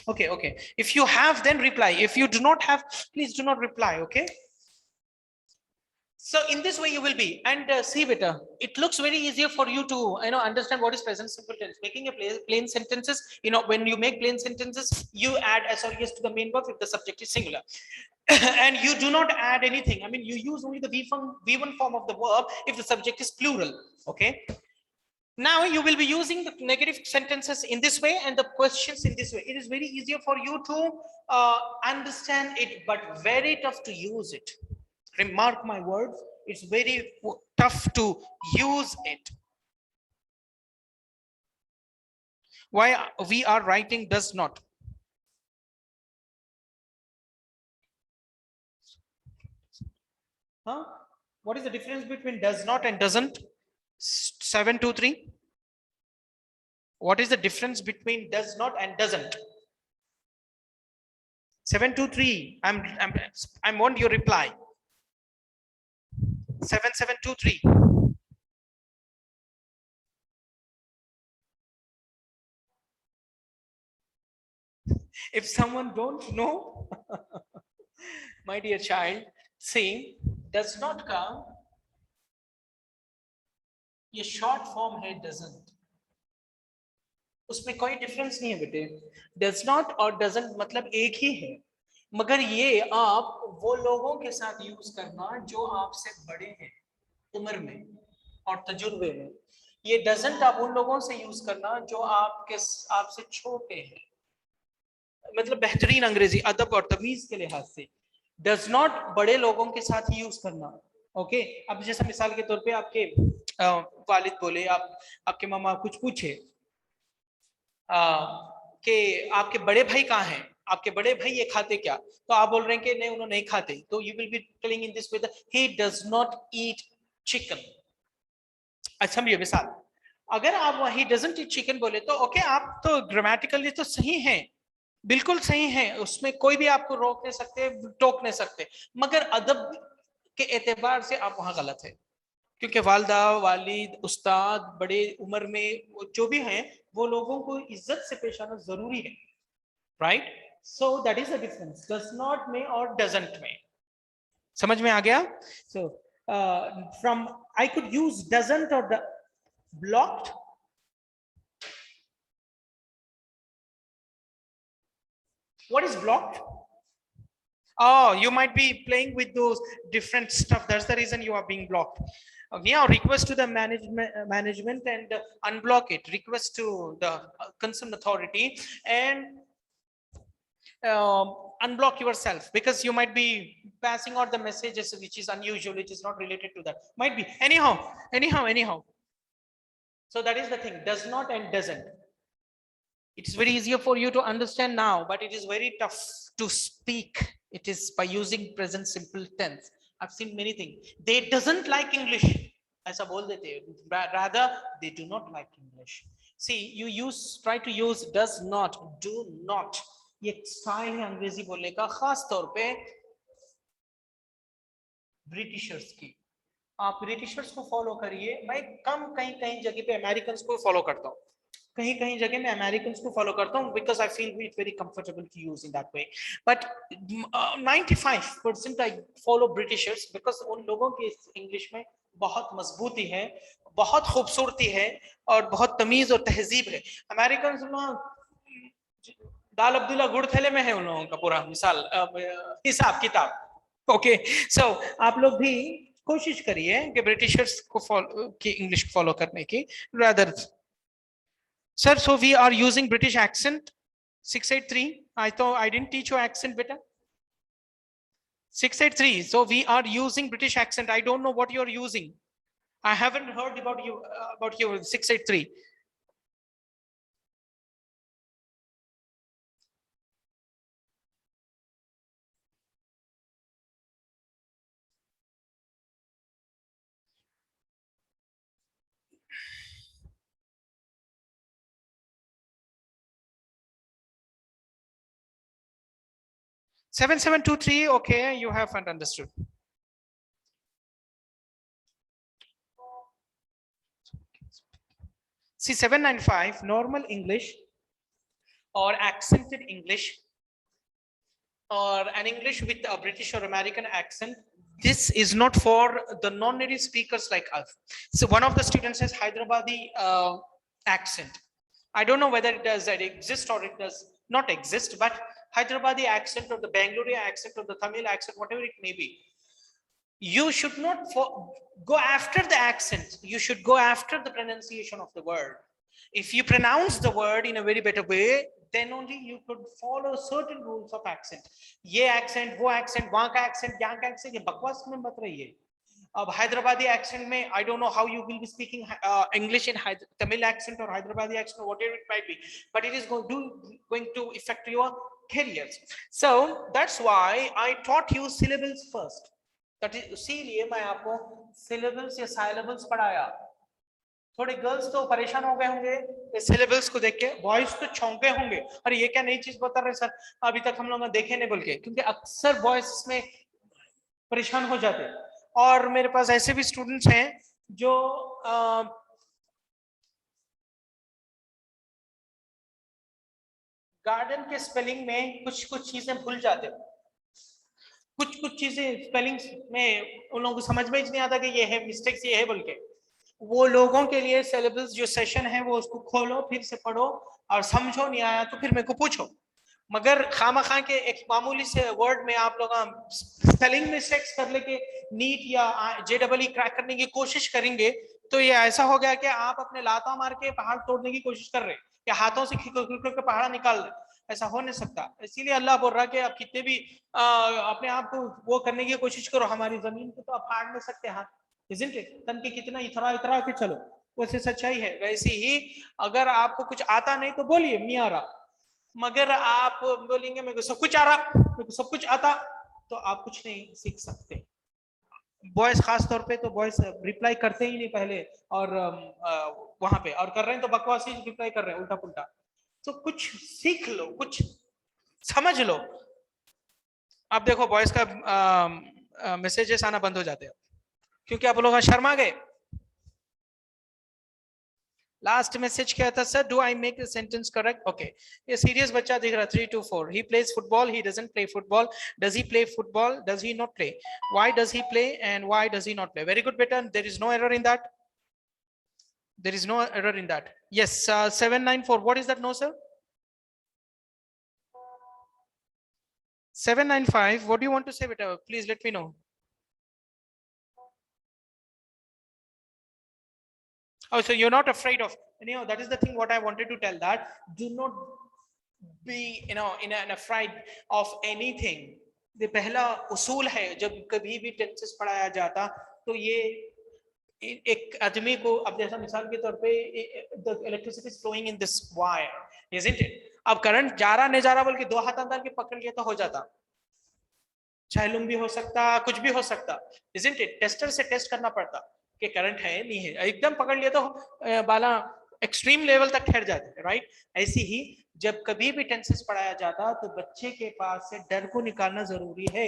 S1: Okay, okay. If you have, then reply. If you do not have, please do not reply, okay? So in this way you will be, and see better, it looks very easier for you to understand what is present simple tense. Making a plain sentences, when you make plain sentences, you add s or yes to the main verb if the subject is singular. And you do not add anything. I mean, you use only the V1 form of the verb if the subject is plural, okay? Now you will be using the negative sentences in this way and the questions in this way. It is very easier for you to understand it, but very tough to use it. Remark my words, it's very tough to use it. Why we are writing does not? Huh? What is the difference between does not and doesn't? 723. What is the difference between does not and doesn't? 723. I want your reply. 7723. If someone don't know, my dear child, see, does not come, ये short form है doesn't. उसमें कोई difference नहीं है बेटे. Does not और doesn't मतलब एक ही है, मगर ये आप वो लोगों के साथ यूज करना जो आपसे बड़े हैं उम्र में और तजुर्बे में. ये doesn't आप उन लोगों से यूज करना जो आपसे छोटे हैं, मतलब बेहतरीन अंग्रेजी अदब और तमीज के लिहाज से. डज नॉट बड़े लोगों के साथ ही यूज करना, ओके? अब जैसा मिसाल के तौर पे आपके वालिद बोले, आपके मामा कुछ पूछे कि आपके बड़े भाई कहाँ हैं, आपके बड़े भाई ये खाते क्या, तो आप बोल रहे हैं कि नहीं उन्होंने नहीं खाते, तो you will be telling in this way that he does not eat chicken. अच्छा समझिए मिसाल, अगर आप ही डजंट ईट चिकन बोले तो ओके, आप तो ग्रामेटिकली तो सही हैं, बिल्कुल सही है, उसमें कोई भी आपको रोक नहीं सकते, टोक नहीं सकते, मगर अदब के एतबार से आप वहां गलत है, क्योंकि वालदा वालिद उस्ताद बड़े उम्र में जो भी हैं वो लोगों को इज्जत से पेश आना जरूरी है. right? So that is the difference, does not may or doesn't may. समझ में आ गया? So from I could use doesn't or the blocked. What is blocked? Oh, you might be playing with those different stuff. That's the reason you are being blocked. Yeah, request to the management and unblock it. Request to the concerned authority and unblock yourself, because you might be passing out the messages which is unusual, which is not related to that. Might be. Anyhow. So that is the thing. Does not and doesn't. It's very easier for you to understand now, but it is very tough to speak. It is by using present simple tense. I've seen many things. They doesn't like English. ऐसा बोल देते हैं. Rather, they do not like English. See, you try to use does not, do not. ये style है अंग्रेजी बोलने का, खास तौर पे ब्रिटिशर्स की. आप ब्रिटिशर्स को फॉलो करिए. मैं कहीं जगह पे अमेरिकन को फॉलो करता हूँ. कहीं जगह मैं अमेरिकन को फॉलो करता हूँ, because I feel it very comfortable to use in that way. But 95% I follow Britishers, because उन लोगों की इंग्लिश में बहुत मजबूती है, बहुत खूबसूरती है और बहुत तमीज और तहजीब है. अमेरिकन दाल अब्दुल्ला गुड़ थैले में है उन लोगों का पूरा मिसाल हिसाब किताब. ओके, सो आप लोग भी कोशिश करिए कि ब्रिटिशर्स को की इंग्लिश फॉलो करने की. Rather sir, so we are using British accent. 683. I thought I didn't teach you accent, beta. 683. So we are using British accent. I don't know what you are using. I haven't heard about your 683. Seven 723. Okay, you haven't understood. See, 795 normal English or accented English or an English with a British or American accent. This is not for the non-native speakers like us. So one of the students has Hyderabadi accent. I don't know whether it does exist or it does not exist, but Hyderabadi accent or the Bangalore accent or the Tamil accent, whatever it may be, you should not go after the accent. You should go after the pronunciation of the word. If you pronounce the word in a very better way, then only you could follow certain rules of accent. ये accent, वो accent, वहाँ का accent, यहाँ का accent, ये बकवास में मत रहिए. अब Hyderabadi accent में, I don't know how you will be speaking English in Tamil accent or Hyderabadi accent or whatever it might be, but it is going to affect your careers. So that's why I taught you syllables first. That is, इसीलिए मैं आपको syllables या syllables पढ़ाया. थोड़े girls तो परेशान हो गए होंगे सिलेबल्स को देख के, बॉयज तो चौंके होंगे, अरे ये क्या नई चीज बता रहे सर, अभी तक हम लोग देखे नहीं बोल के, क्योंकि अक्सर बॉयज में परेशान हो जाते. और मेरे पास ऐसे भी स्टूडेंट्स हैं जो गार्डन के स्पेलिंग में कुछ चीजें भूल जाते. कुछ चीजें स्पेलिंग्स में उन लोगों को समझ में ही नहीं आता कि ये है मिस्टेक्स, ये है बोल के. वो लोगों के लिए सिलेबस जो सेशन है वो उसको खोलो, फिर से पढ़ो, और समझो नहीं आया तो फिर मेरे को पूछो. मगर खामखा के एक मामूली से वर्ड में आप लोग स्पेलिंग मिस्टेक्स कर लेके नीट या JEE क्रैक करने की कोशिश करेंगे तो ये ऐसा हो गया कि आप अपने लाता मार के पहाड़ तोड़ने की कोशिश कर रहे हैं या हाथों से खिलखिल के पहाड़ निकाल रहे. ऐसा हो नहीं सकता. इसीलिए अल्लाह बोल रहा है कि आप कितने भी अपने आप को वो करने की कोशिश करो, हमारी जमीन को तो आप फाड़ नहीं सकते हाथ, isn't it? तन के कितना इतरा के चलो, वैसे सच्चाई है. वैसे ही अगर आपको कुछ आता नहीं तो बोलिए नहीं आ रहा, मगर आप बोलेंगे मेरे को सब कुछ आ रहा, मेरे को सब कुछ आता, तो आप कुछ नहीं सीख सकते. बॉयज खास तौर पे तो बॉयज रिप्लाई करते ही नहीं पहले, और वहां पे और कर रहे हैं तो बकवास ही रिप्लाई कर रहे हैं उल्टा पुल्टा. तो कुछ सीख लो, कुछ समझ लो. आप देखो बॉयज का मैसेजेस आना बंद हो जाते हैं क्योंकि आप लोग शर्मा गए. लास्ट मैसेज क्या था sir? Do I make the sentence correct? Okay, ये सीरियस बच्चा दिख रहा, 3 to 4. He plays football, he doesn't play football. Does he play football? Does he not play? Why does he play and why does he not play? Very good बेटा, there is no error in that. There is no error in that. Yes, 794. What is that? No, sir. 795. What do you want to say, beta? Please let me know. Oh, so you're not afraid of, that is the thing what I wanted to tell, that do not be, in an afraid of anything. ये पहला उसूल है जब कभी भी tenses पढ़ाया जाता, तो ये एक आदमी को, अब जैसा मिसाल के तौर पे the electricity is flowing in this wire, isn't it? अब करंट जा रहा नहीं जा रहा बोल के दो हाथ अंदर के पकड़ लिया तो हो जाता, छायलुम भी हो सकता, कुछ भी हो सकता, isn't it? टेस्टर से टेस्ट करना पड़ता कि करंट है नहीं है, एकदम पकड़ लिया तो बाला एक्सट्रीम लेवल तक ठहर जाते हैं, राइट? ऐसी ही जब कभी भी टेंसेस पढ़ाया जाता तो बच्चे के पास से डर को निकालना जरूरी है.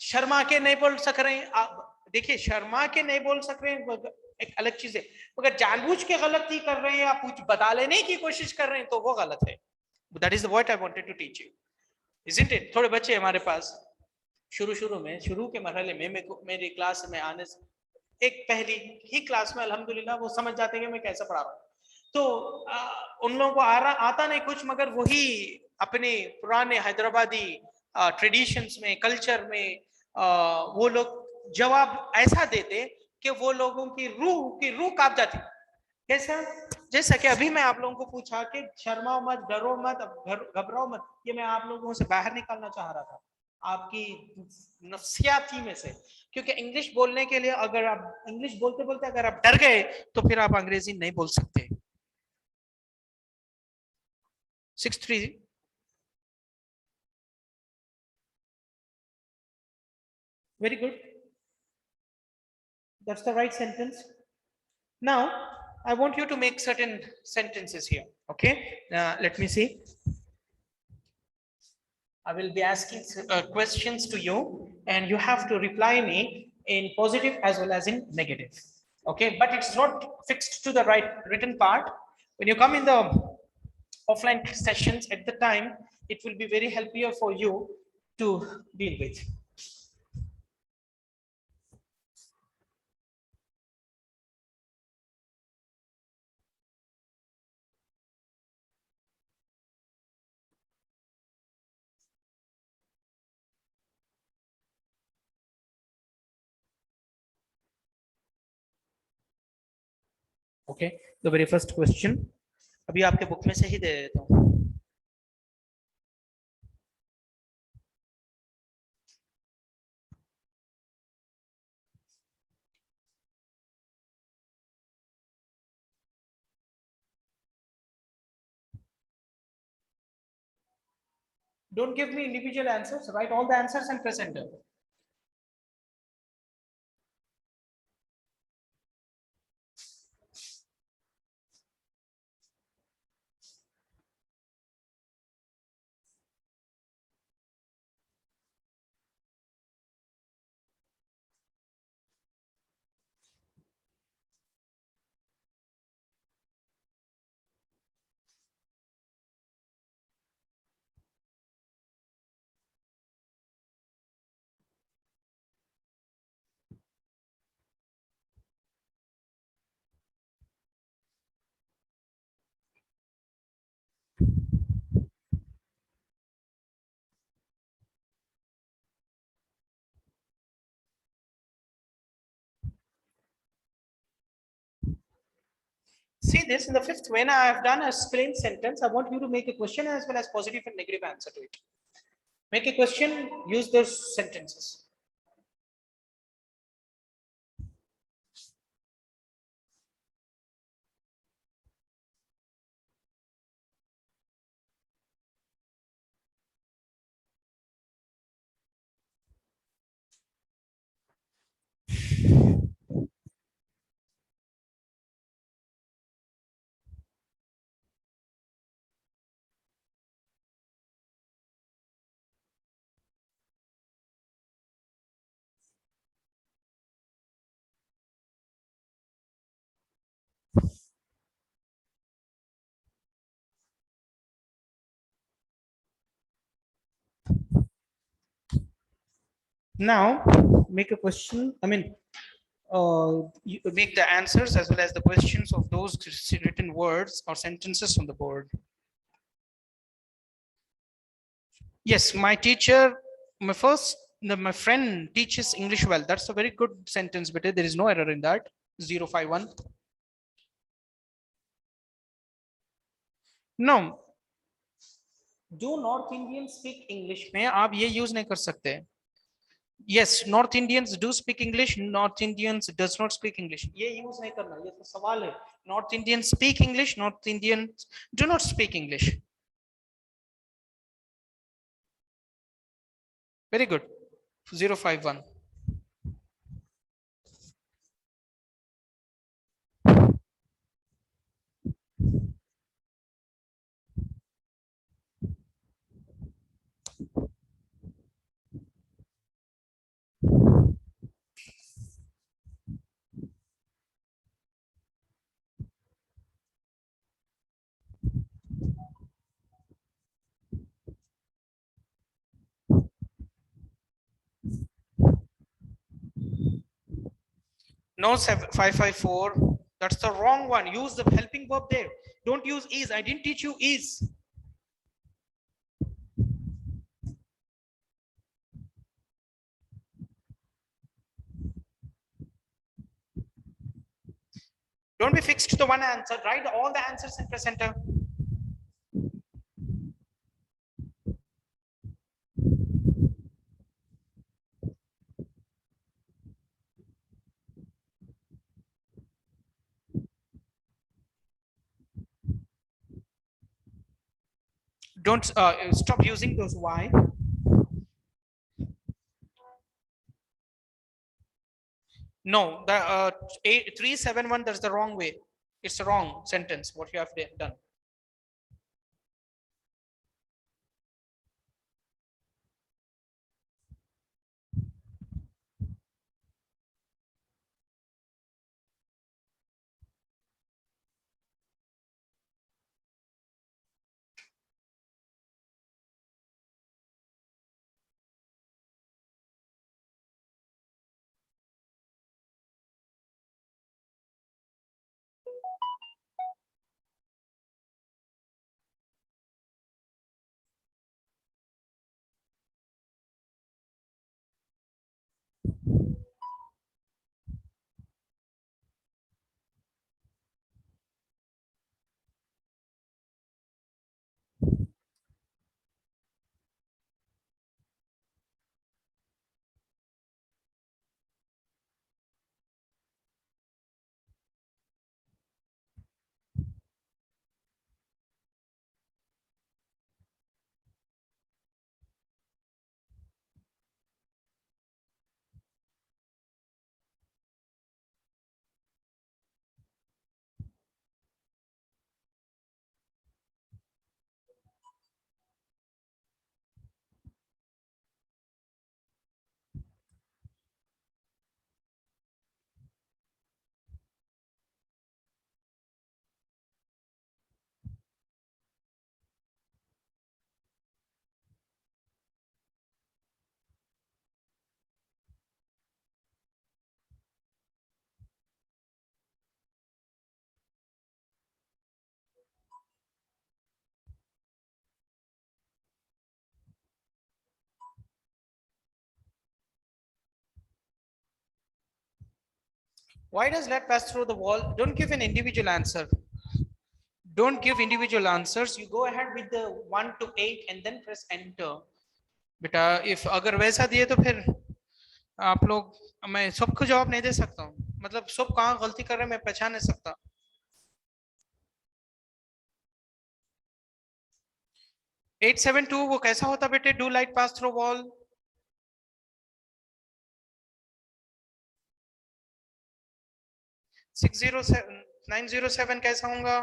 S1: शर्मा के नहीं बोल सक रहे हैं आप, देखिए शर्मा के नहीं बोल सक रहे हैं एक अलग चीज है, अगर जानबूझ के गलती कर रहे हैं या कुछ बता लेने की कोशिश कर रहे हैं तो वो गलत है. That is what I wanted to teach you, isn't it? थोड़े बच्चे हमारे पास शुरू के मरहले में मेरी क्लास में आने से एक पहली ही क्लास में अल्हम्दुलिल्लाह वो समझ जाते हैं कि मैं कैसा पढ़ा रहा हूँ. तो उन लोगों को आता नहीं कुछ, मगर वही अपने पुराने हैदराबादी ट्रेडिशंस में, कल्चर में वो लोग जवाब ऐसा देते कि वो लोगों की रूह कांप जाती. कैसा? जैसा कि अभी मैं आप लोगों को पूछा कि शर्माओ मत, डरो मत, घबराओ मत, ये मैं आप लोगों से बाहर निकालना चाह रहा था आपकी नफ्सियाती में से, क्योंकि इंग्लिश बोलने के लिए अगर आप इंग्लिश बोलते बोलते अगर आप डर गए तो फिर आप अंग्रेजी नहीं बोल सकते. 6-3. Very good. That's the right sentence. Now, I want you to make certain sentences here. Okay. Let me see. I will be asking questions to you, and you have to reply me in positive as well as in negative. Okay, but it's not fixed to the right written part. When you come in the offline sessions at the time, it will be very helpful for you to deal with. Okay, the very first question. अभी आपके book में से ही दे देता हूँ. Don't give me individual answers. Write all the answers and press enter. See this, in the fifth, when I have done a plain sentence, I want you to make a question as well as positive and negative answer to it. Make a question, use those sentences. Now make a question. I mean, you make the answers as well as the questions of those written words or sentences on the board. Yes, my teacher, my friend teaches English well. That's a very good sentence, but there is no error in that. 051. No, do North Indians speak English में आप ये use नहीं कर सकते. Yes, North Indians do speak English. North Indians does not speak English. ये use नहीं करना. ये तो सवाल है. North Indians speak English. North Indians do not speak English. Very good. 051. No, 554. That's the wrong one. Use the helping verb there. Don't use is. I didn't teach you is. Don't be fixed to one answer. Write all the answers in presenter. Don't stop using those why. No, the 371, that's the wrong way. It's the wrong sentence, what you have done. Why does let pass through the wall? Don't give an individual answer. Don't give individual answers. You go ahead with the 1 to 8 and then press enter. बेटा if अगर वैसा दिए तो फिर आप लोग, मैं सबको जवाब नहीं दे सकता हूँ. मतलब सब कहाँ गलती कर रहे हैं मैं पहचान नहीं सकता. 872 वो कैसा होता बेटे? Do light pass through wall. 607 907 कैसा होगा?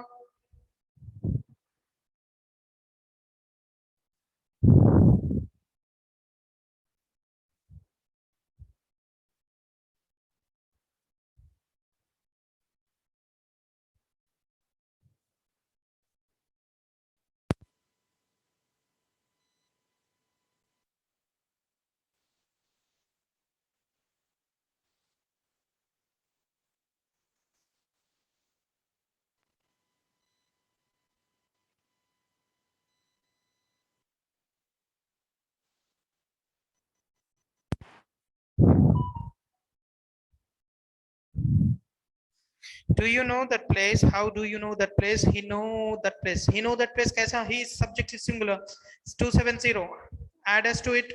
S1: Do you know that place? How do you know that place? He know that place. He know that place. Kaisa? His subject is singular. It's 270. Add us to it.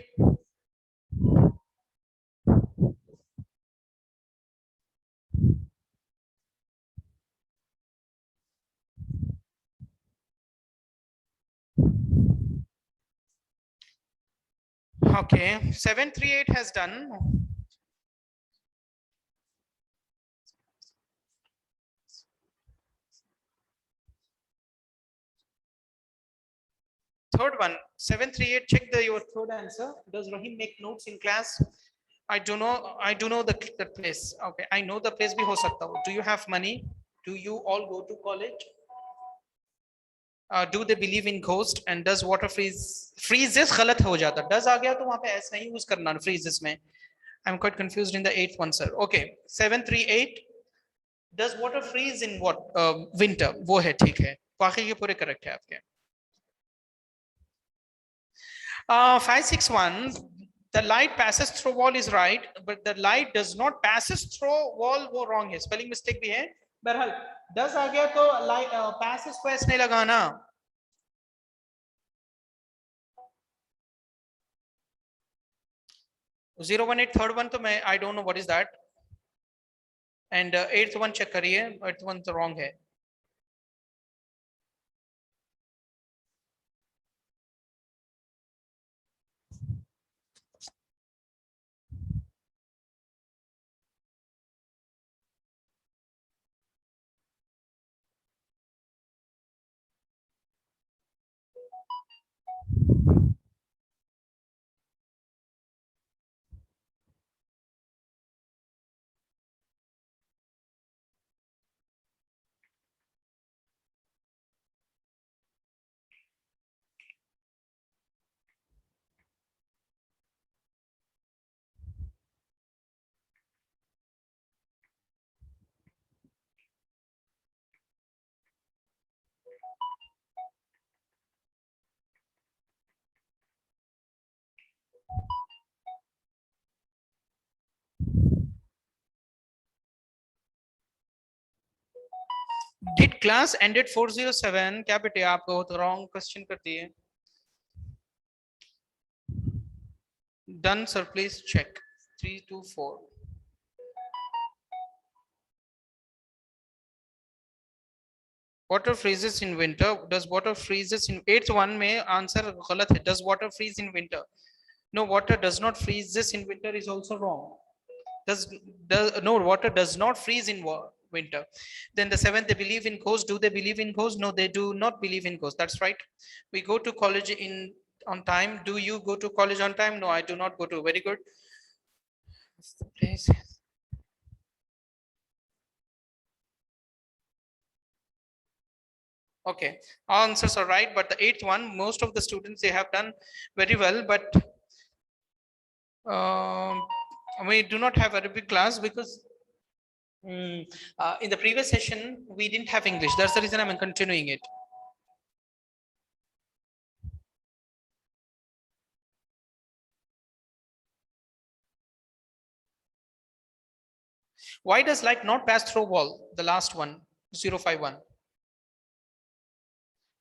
S1: Okay. 738 has done. Third one, 738. Check your third answer. Does Rahim make notes in class? I do know. I do know the place. Okay. I know the place. Bhi ho sakta ho. Do you have money? Do you all go to college? Do they believe in ghost? And does water freezes गलत हो जाता. Does आ गया तो वहाँ पे ऐसा नहीं use करना freezes में. I'm quite confused in the eighth one, sir. Okay. 738. Does water freeze in what? Winter. वो है ठीक है. बाकी ये पूरे correct है आपके. 561. The light passes through wall is right, but the light does not passes through wall. वो wrong है. Spelling mistake भी है. बहरहाल does आ गया तो light passes को ऐसे नहीं लगाना. 018 third one तो मैं I don't know what is that. And eighth one check करिए. Eighth one तो wrong है. Did class end at 407? क्या बेटे आप बहुत wrong question कर दिए. Done, sir. Please check. 324. Water freezes in winter. Does water freezes in eighth one में answer गलत है. Does water freeze in winter? No, water does not freezes in winter is also wrong. No, water does not freeze in winter. Then the seventh, they believe in ghosts. Do they believe in ghosts? No, they do not believe in ghosts. That's right. We go to college in on time. Do you go to college on time? No, I do not go to. Very good. What's the place? Okay, all answers are right, but the eighth one, most of the students, they have done very well, but we do not have a big class because in the previous session we didn't have English. That's the reason I'm continuing it. Why does light not pass through wall? The last one, 051.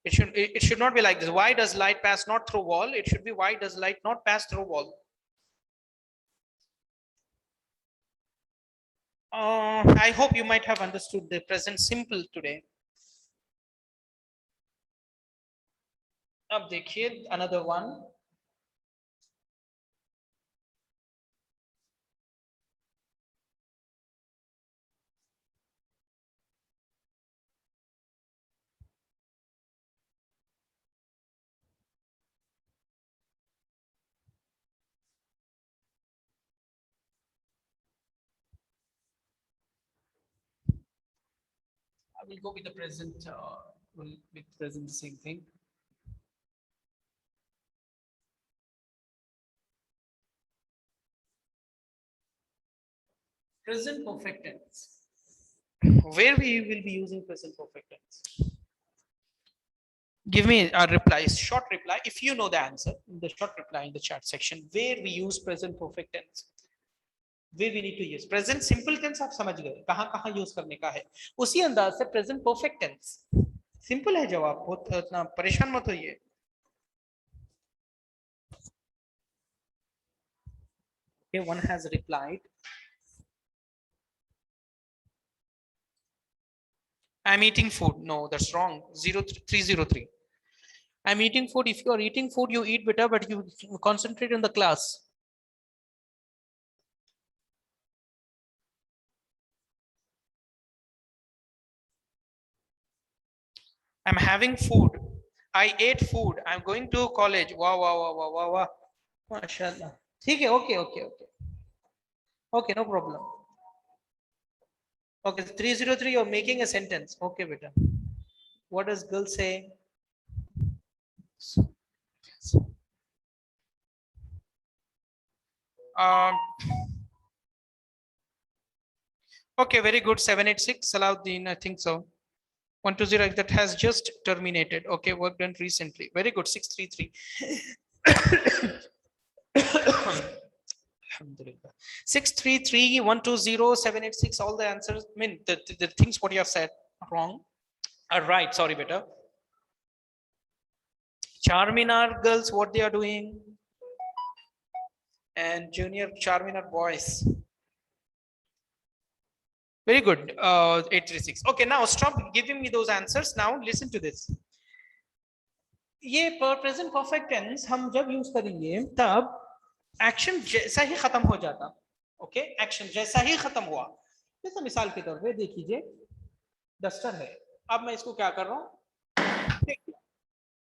S1: It should not be like this. Why does light pass not through wall? It should be why does light not pass through wall? I hope you might have understood the present simple today. अब देखिए another one. I will go with the present. With present the same thing. Present perfect tense. Where we will be using present perfect tense? Give me a reply, short reply. If you know the answer, the short reply in the chat section. Where we use present perfect tense? Way we need to use present simple tense आप समझ गए कहां कहां use करने का है उसी अंदाज से प्रेजेंट परफेक्ट टेंस सिंपल है जवाब बहुत इतना परेशान मत होइए okay one has replied I'm eating food no that's wrong 0303 I'm eating food if you are eating food you eat better but you concentrate in the class I'm having food I ate food I'm going to college wow wow wow wow wow wow माशाल्लाह ठीक है okay okay okay okay no problem okay 303 you're making a sentence okay beta what does girl say um okay very good 786 Salahuddin I think so 120 that has just terminated okay work done recently very good 633 Alhamdulillah. 633 120 786 all the answers I mean the things what you have said wrong are right sorry beta Charminar girls what they are doing and junior Charminar boys very good 836 okay now stop giving me those answers now listen to this ये present perfect tense हम जब use करेंगे तब action जैसा ही खत्म हो जाता okay action जैसा ही खत्म हुआ जैसे मिसाल के तौर पे देखिए डस्टर है अब मैं इसको क्या कर रहा हूँ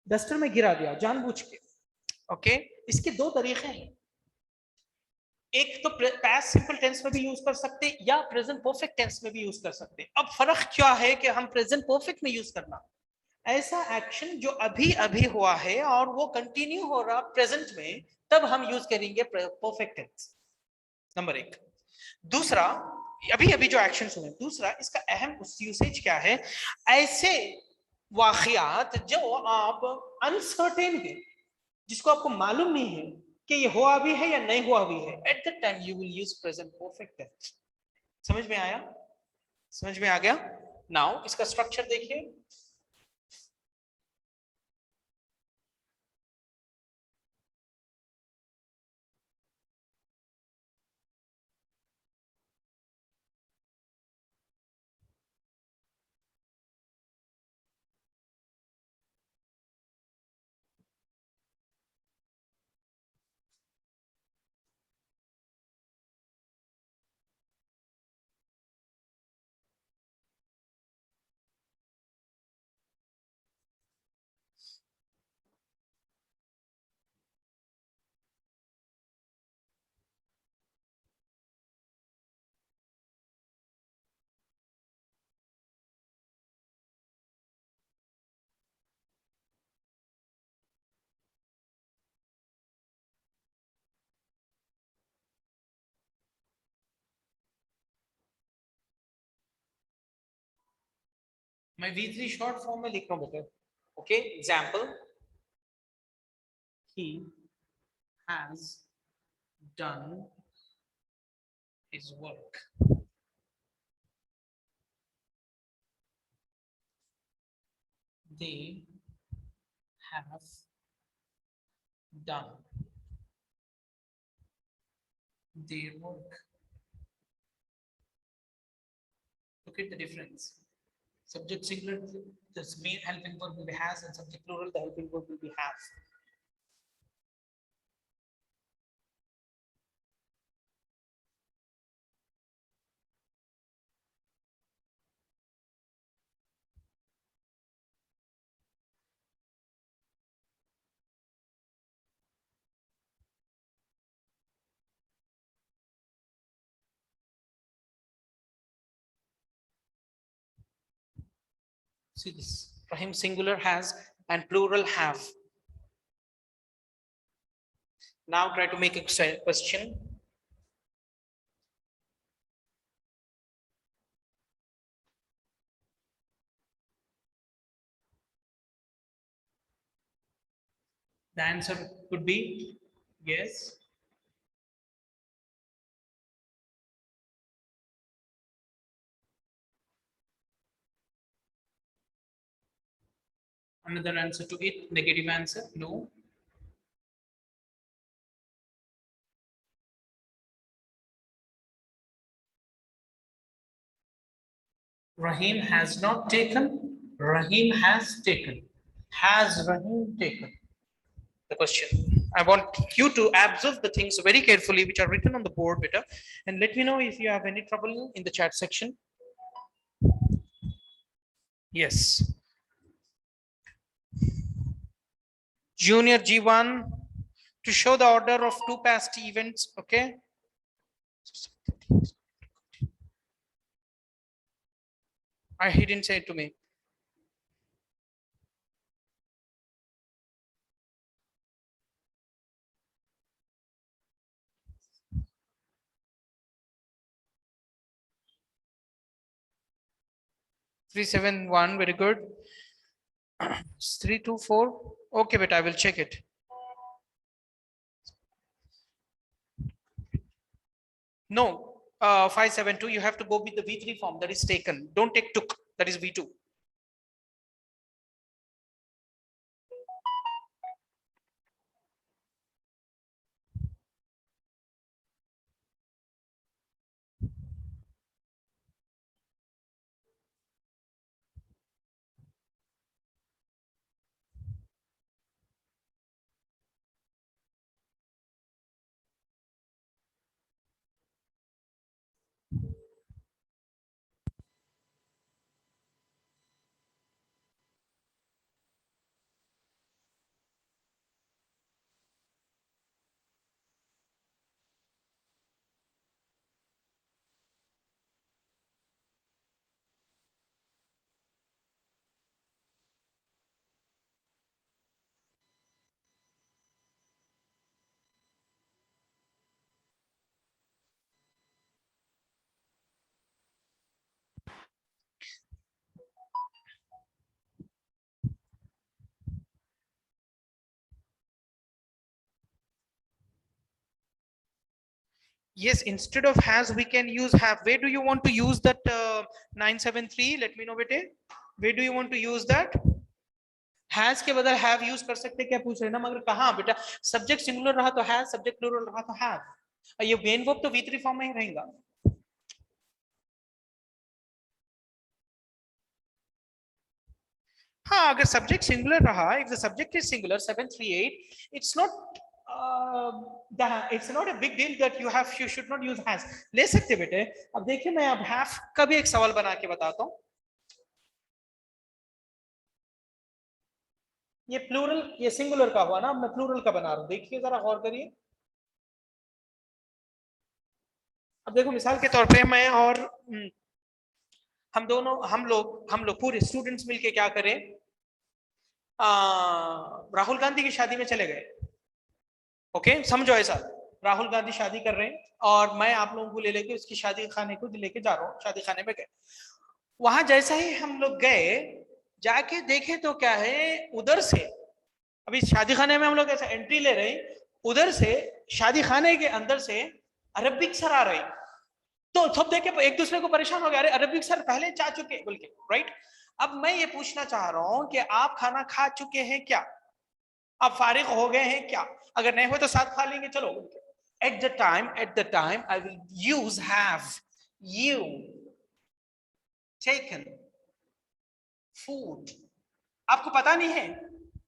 S1: डस्टर में गिरा दिया जानबूझ के ओके इसके दो तरीके हैं एक तो पास्ट सिंपल टेंस में भी यूज कर सकते हैं या प्रेजेंट परफेक्ट टेंस में भी यूज कर सकते हैं अब फर्क क्या है कि हम प्रेजेंट परफेक्ट में यूज करना ऐसा एक्शन जो अभी अभी हुआ है और वो कंटिन्यू हो रहा प्रेजेंट में तब हम यूज करेंगे परफेक्ट टेंस नंबर एक दूसरा अभी अभी जो एक्शन हुए दूसरा इसका अहम यूसेज क्या है ऐसे वाकयात जो आप अनसर्टेन है जिसको आपको मालूम नहीं है कि ये हुआ भी है या नहीं हुआ भी है at that time you will use present perfect tense समझ में आया समझ में आ गया नाउ इसका स्ट्रक्चर देखिए मैं V3 शॉर्ट फॉर्म में लिख रहा हूं बेटा okay example he has done his work they have done their work look at the difference subject singular the main helping verb will be has and subject plural the helping verb will be have see this for him singular has and plural have now try to make a question the answer could be yes Another answer to it, negative answer, no. Rahim has not taken. Rahim has taken. Has Rahim taken? The question. I want you to observe the things very carefully which are written on the board, better, and let me know if you have any trouble in the chat section. Yes. Junior G1 to show the order of two past events. Okay. He didn't say it to me. Three seven one. Very good. 324. Okay, but I will check it. No, 572. You have to go with the V3 form that is taken. Don't take took. That is V2. Yes, instead of has, we can use have. Where do you want to use that 973? Let me know, bete. Where do you want to use that? Has के बदल have use कर सकते, क्या पूछ रहे हैं ना, मगर कहाँ बेटा? Subject singular रहा तो has, subject plural रहा तो have. ये main verb तो V3 फॉर्म में ही रहेगा. हाँ, अगर subject singular रहा, if the subject is singular 738, it's not it's not a big deal that you should not use has. ले सकते बेटे. अब देखिए मैं अब have का भी एक सवाल बना के बताता हूँ. ये प्लूरल, ये सिंगुलर का हुआ ना, मैं प्लूरल का बना रहा हूं. देखिए जरा गौर करिए. अब देखो मिसाल के तौर पे मैं और हम लोग पूरे स्टूडेंट्स मिलके क्या करें, राहुल गांधी की शादी में चले गए. ओके, समझो ऐसा, राहुल गांधी शादी कर रहे हैं और मैं आप लोगों को ले लेके उसकी शादी खाने को लेके जा रहा हूँ. शादी खाने में गए. वहां जैसा ही हम लोग गए, जाके देखे तो क्या है, उधर से, अभी शादी खाने में हम लोग ऐसा एंट्री ले रहे हैं, उधर से शादी खाने के अंदर से अरबिक सर आ रहे हैं. तो सब देखे एक दूसरे को परेशान हो गया, अरे अरबिक सर पहले जा चुके बोल के, राइट. अब मैं ये पूछना चाह रहा हूं कि आप खाना खा चुके हैं क्या? आप फारिग हो गए हैं क्या? अगर नहीं हो तो साथ खा लेंगे, चलो. At the time I will use have. You taken food. आपको पता नहीं है,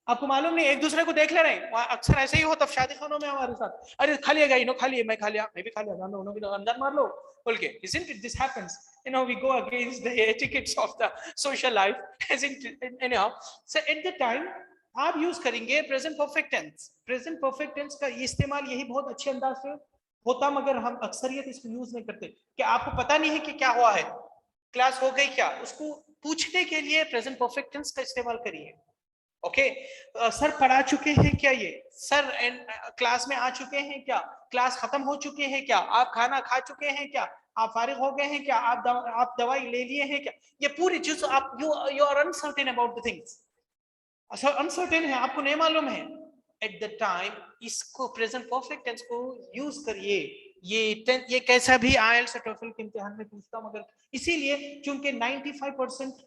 S1: आपको मालूम नहीं, एक दूसरे को देख ले रहे हैं. अक्सर ऐसे ही होता शादी खानों में हमारे साथ. अरे खा लिएगा, इनो खा लिए, मैं खा लिया, मैं भी खा लिया, दोनों भी अंदर मार लो बोल के. Isn't it this happens? We go against the etiquettes of the social life. Isn't it? Anyhow, so at the time आप यूज करेंगे present perfect tense. Present perfect tense का इस्तेमाल यही बहुत अच्छे अंदाज से होता, मगर हम अक्सरियत इसको यूज नहीं करते. कि आपको पता नहीं है कि क्या हुआ है, क्लास हो गई क्या, उसको पूछने के लिए प्रेजेंट परफेक्ट टेंस का इस्तेमाल करिए. ओके, सर पढ़ा चुके हैं क्या, ये सर क्लास में आ चुके हैं क्या, क्लास खत्म हो चुके हैं क्या, आप खाना खा चुके हैं क्या, आप फारिग हो गए हैं क्या, आप दवाई ले लिए हैं क्या. ये पूरी चीज आप you are uncertain about the things. Uncertain है, आपको नहीं मालूम है. एट द टाइम इसको प्रेजेंट परफेक्ट टेंस को यूज करिए. ये कैसा भी आईएलटीएस टोफल के इम्तिहान में पूछता हूं, मगर इसीलिए क्योंकि 95%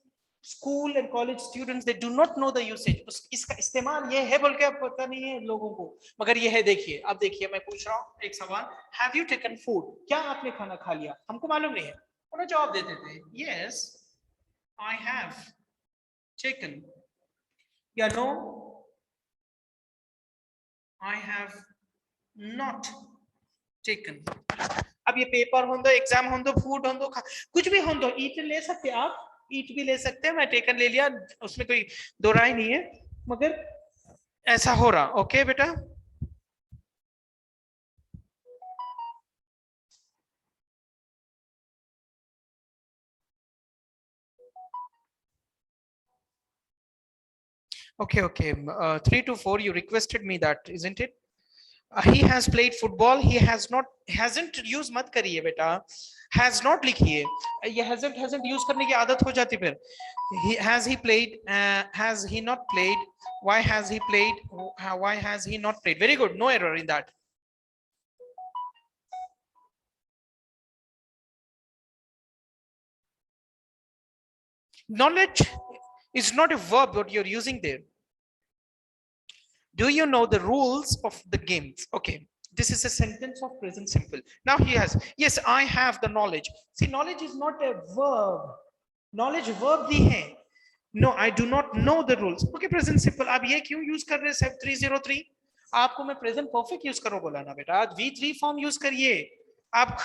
S1: school and college students they do not know the usage, इसका इस्तेमाल ये है बोल के अब पता नहीं है लोगों को, मगर ये है। देखिए अब देखिए मैं पूछ रहा हूँ एक सवाल, हैव यू टेकन फूड, क्या आपने खाना खा लिया, हमको मालूम नहीं है, उन्हें जवाब देते थे यस आई हैव टेकन, या no I have not taken. अब ये पेपर हो दो, एग्जाम हो दो, फूड हो दो, कुछ भी हो दो, ईट ले सकते हैं आप, ईट भी ले सकते हैं, मैं टेकन ले लिया, उसमें कोई दो राय नहीं है, मगर ऐसा हो रहा। ओके बेटा, okay, okay. 3 to 4 you requested me that, isn't it? He has played football, he has not, hasn't use मत करिए बेटा, has not लिखिए, ये hasn't use करने की आदत हो जाती फिर। Has he played, has he not played, why has he played, why has he not played, very good, no error in that. Knowledge is not a verb what you're using there. Do you know the rules of the games? Okay, this is a sentence of present simple. Now he has, yes, I have the knowledge. See, knowledge is not a verb. Knowledge verb भी है. No, I do not know the rules. Okay, present simple. आप ये क्यों use कर रहे हैं 303? आपको मैं present perfect use करो बोला ना बेटा, आज V3 form use करिए। आप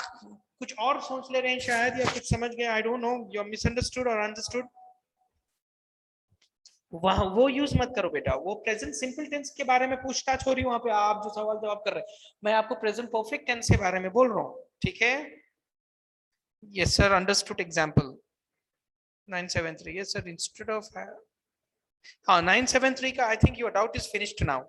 S1: कुछ और सोच ले रहे हैं शायद, या कुछ समझ गए, I don't know, you're misunderstood or understood. वहां वो यूज मत करो बेटा, वो प्रेजेंट सिंपल टेंस के बारे में पूछताछ हो रही है वहां पे, आप जो सवाल जवाब कर रहे हैं, मैं आपको प्रेजेंट परफेक्ट टेंस के बारे में बोल रहा हूँ, ठीक है? Yes sir, understood example 973, yes sir, instead of, हाँ 973 का I think your doubt is finished now.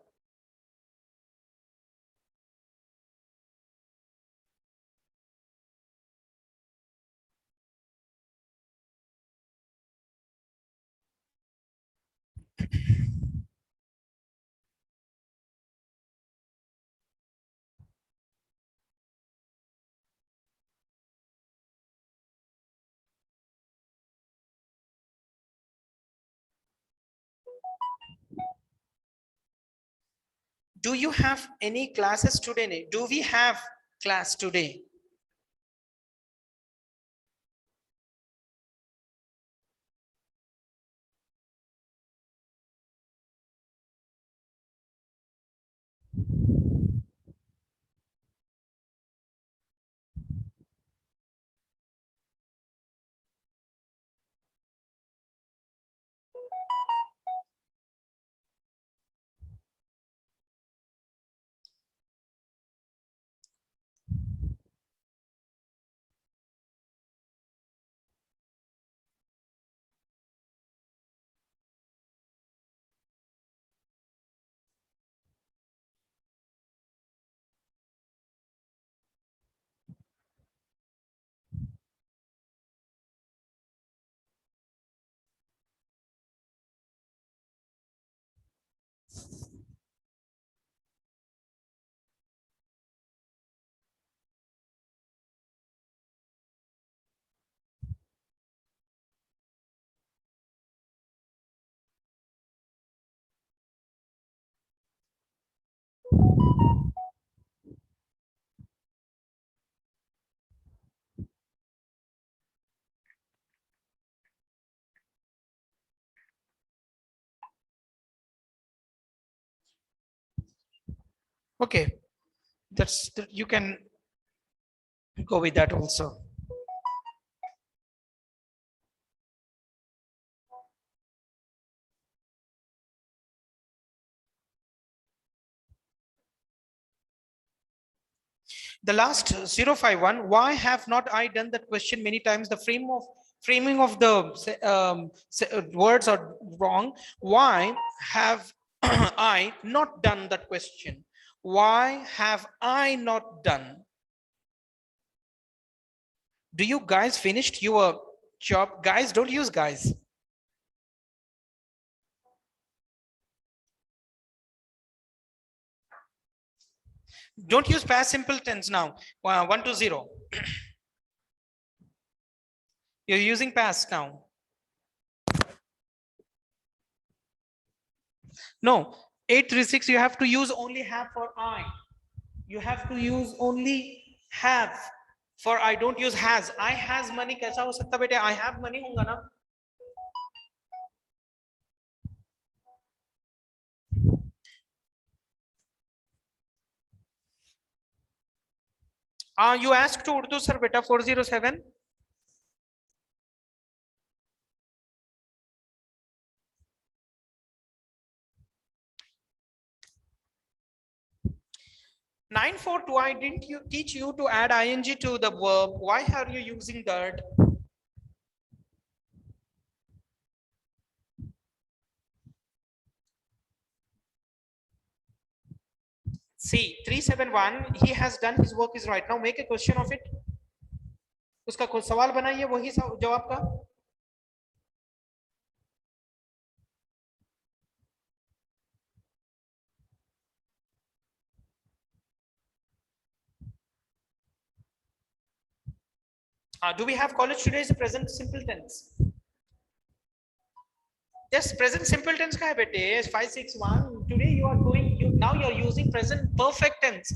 S1: Do you have any classes today? Do we have class today? Okay, that's, you can go with that also. The last 051, why have not I done that question many times? The framing of the words are wrong. Why have I not done that question? Why have I not done? Do you guys finished your job? Guys, don't use guys. Don't use past simple tense now. 1 to 0. You're using past now. No, 836 you have to use only have for I. You have to use only have for I. Don't use has. I has money कैसा हो सकता बेटे? I have money होगा ना. You asked to Urdu sir beta 407. Nine four two. I didn't you teach you to add ing to the verb. Why are you using that? See 371. He has done his work is right. Now make a question of it. उसका कोई सवाल बनाइए वही जवाब का. Do we have college today is the present simple tense? Yes, present simple tense का है बेटे 561. Today you are going. Now you are using present perfect tense.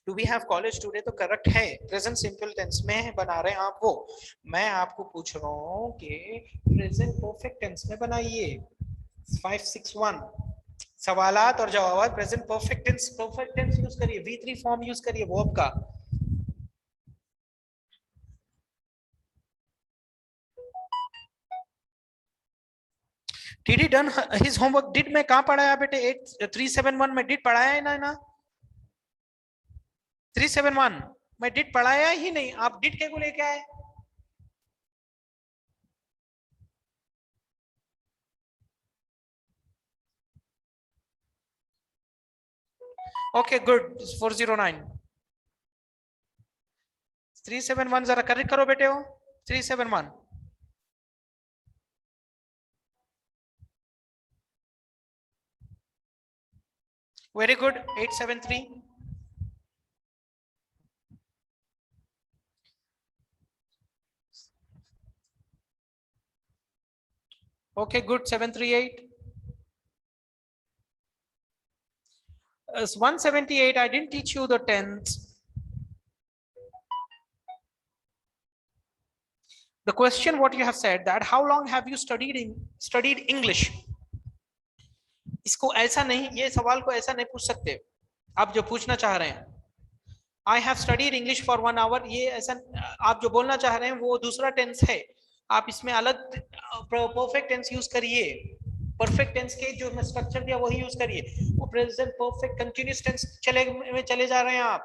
S1: Do we have college today? तो करेक्ट है. Present simple tense में बना रहे हैं आप वो. मैं आपको पूछ रहा हूँ कि प्रेजेंट परफेक्ट टेंस में बनाइए. 561 सवालात और जवाब प्रेजेंट परफेक्ट टेंस यूज करिए. V3 फॉर्म यूज करिए वर्ब का. Did he done his homework? Did मैं कहाँ पढ़ाया बेटे? 8371 में did पढ़ाया है ना? 371 मैं did पढ़ाया ही नहीं. आप did के को लेके आए. Okay, good. 409 371 जरा करेक्ट करो बेटे. वो 371 very good. 873 okay, good. 738 178. I didn't teach you the tense. The question what you have said that how long have you studied English? इसको ऐसा नहीं, ये सवाल को ऐसा नहीं पूछ सकते आप जो पूछना चाह रहे हैं. I have studied English for 1 hour. ये ऐसा आप जो बोलना चाह रहे हैं वो दूसरा टेंस है. आप इसमें अलग परफेक्ट टेंस यूज करिए. परफेक्ट टेंस के जो मैं स्ट्रक्चर दिया वही यूज करिए. वो प्रेजेंट परफेक्ट कंटिन्यूअस टेंस चले जा रहे हैं आप.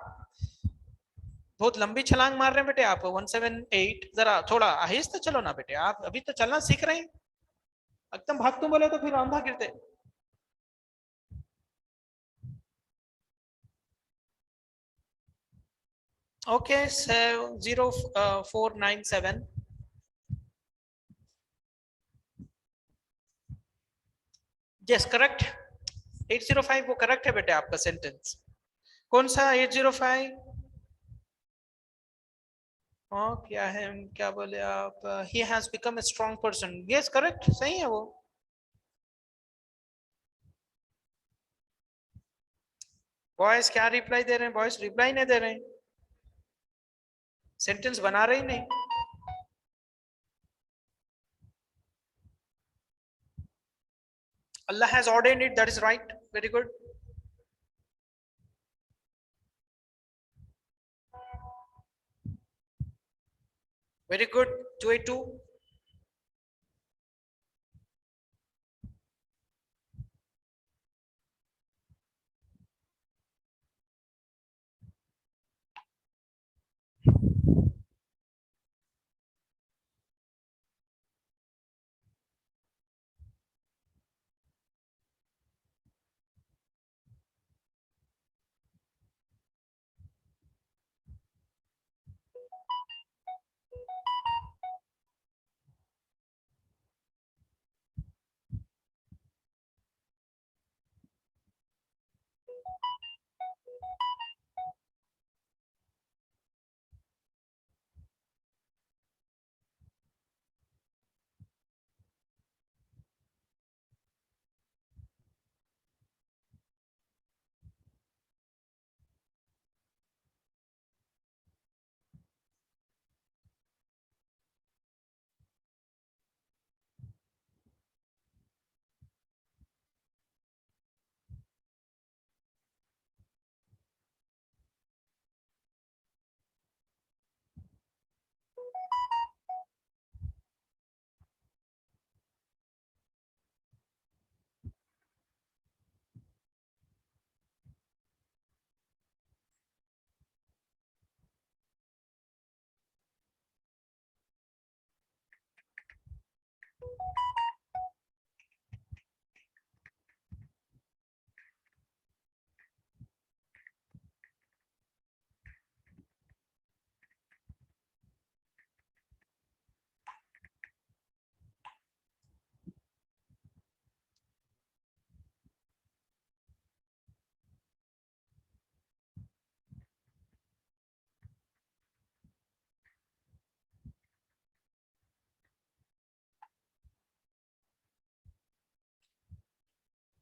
S1: बहुत लंबी छलांग मार रहे हैं बेटे आप. 178 जरा थोड़ा आहिस्ते चलो ना बेटे. आप अभी तो चलना सीख रहे हैं. एकदम भागतू बोले तो फिर अंधा गिरते. Okay, so 0497. Yes, correct. 805 वो correct है बेटे आपका sentence. कौन सा 805? क्या है, क्या बोले आप? He has become a strong person. Yes, correct. सही है वो. Boys क्या reply दे रहे हैं? Boys reply नहीं दे रहे हैं. Sentence बना रहे ही नहीं. Allah has ordained it. That is right. Very good. Very good. 282.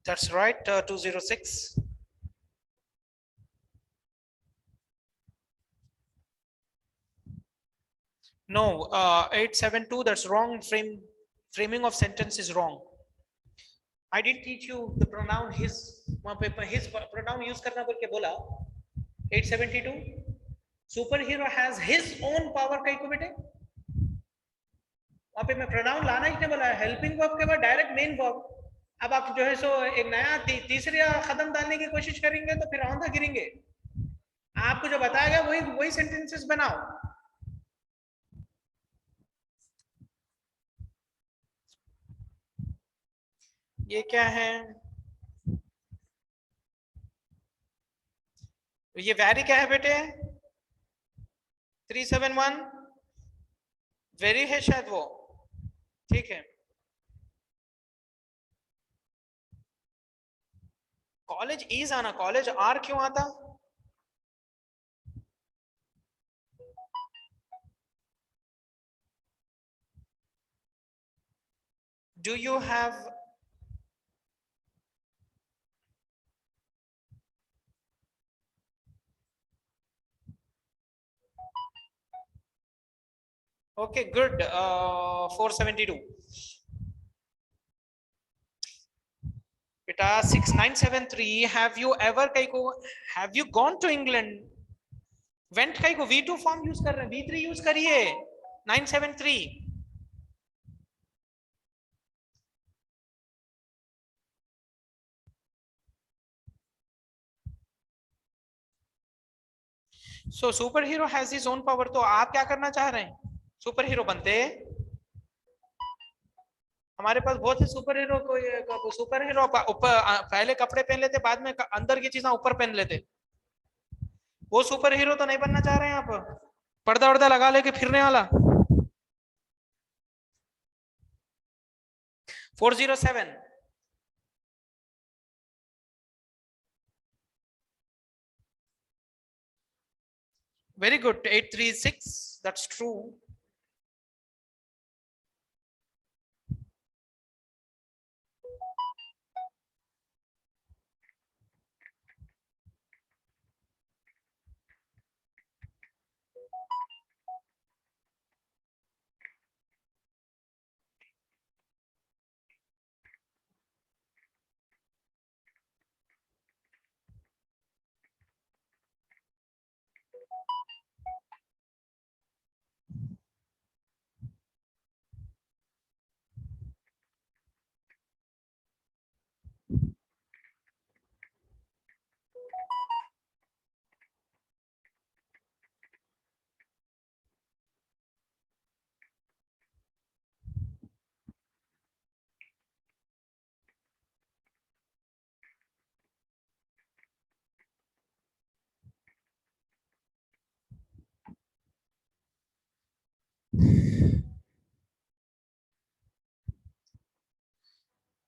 S1: That's right. 206. No, 872. That's wrong. Framing of sentence is wrong. I didn't teach you the pronoun his. वहाँ पे his pronoun use करना बोल के बोला. 872. Superhero has his own power. कहीं को बेटे? वहाँ पे मैं pronoun लाना ही नहीं बोला है. Helping verb के बाद direct main verb. अब आप जो है सो एक नया तीसरा कदम डालने की कोशिश करेंगे तो फिर औंधा गिरेंगे. आपको जो बताया गया वही वही सेंटेंसेस बनाओ. ये क्या है? ये वेरी क्या है बेटे? 371 वेरी है शायद वो. ठीक है. कॉलेज इज आना, कॉलेज आर क्यों आता? Do you have? Okay good. 472 बेटा. 6973 हैव यू एवर कहीं को have you gone to England? Went कहीं को V2 फॉर्म यूज कर रहे हैं. V3 यूज करिए. 973. So super hero has his own power. तो आप क्या करना चाह रहे हैं? सुपर हीरो बनते? हमारे पास बहुत से सुपर हीरो को सुपर हीरो ऊपर पहले कपड़े पहन लेते, बाद में अंदर की चीजें ऊपर पहन लेते. वो सुपर हीरो तो नहीं बनना चाह रहे हैं आप? पर्दा वर्दा लगा लेके फिरने वाला. 407. Very good. 836. That's true.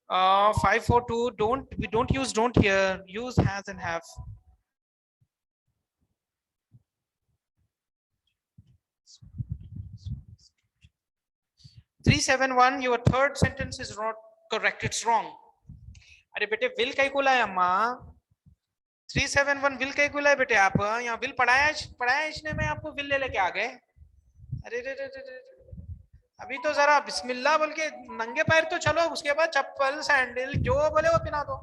S1: Uh, 542. We don't use don't here. Use has and have. 371. Your third sentence is not correct. It's wrong. अरे बेटे विल कहीं को लाया अम्मा? 371 विल कहीं को लाया बेटे? आप यहाँ विल पढ़ाया इसने, मैं आपको विल ले लेके आ गए. अरे रे रे रे रे. अभी तो जरा बिस्मिल्लाह बोल के नंगे पैर तो चलो, उसके बाद चप्पल सैंडल जो बोले वो पहना दो.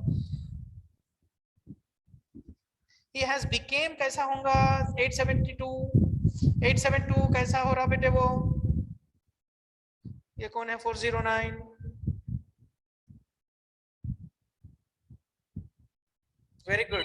S1: He has became कैसा होगा? 872. 872 कैसा हो रहा बेटे वो? ये कौन है? 409. Very good.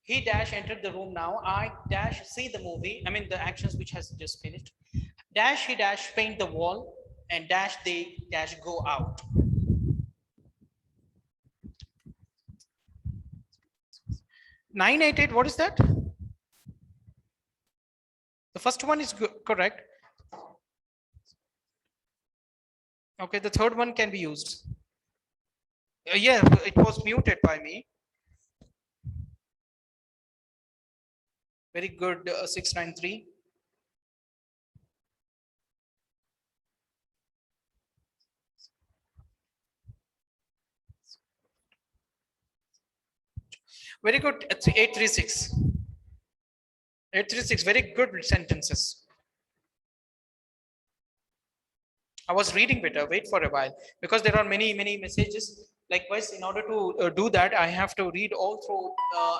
S1: He dash entered the room now. I dash see the movie. I mean the actions which has just finished. Dash he dash paint the wall and dash they dash go out. 988. What is that? The first one is correct. Okay, the third one can be used. Yeah, it was muted by me. Very good, 693. Very good, 836. 836, very good sentences. I was reading better. Wait for a while because there are many messages. Likewise, in order to do that, I have to read all through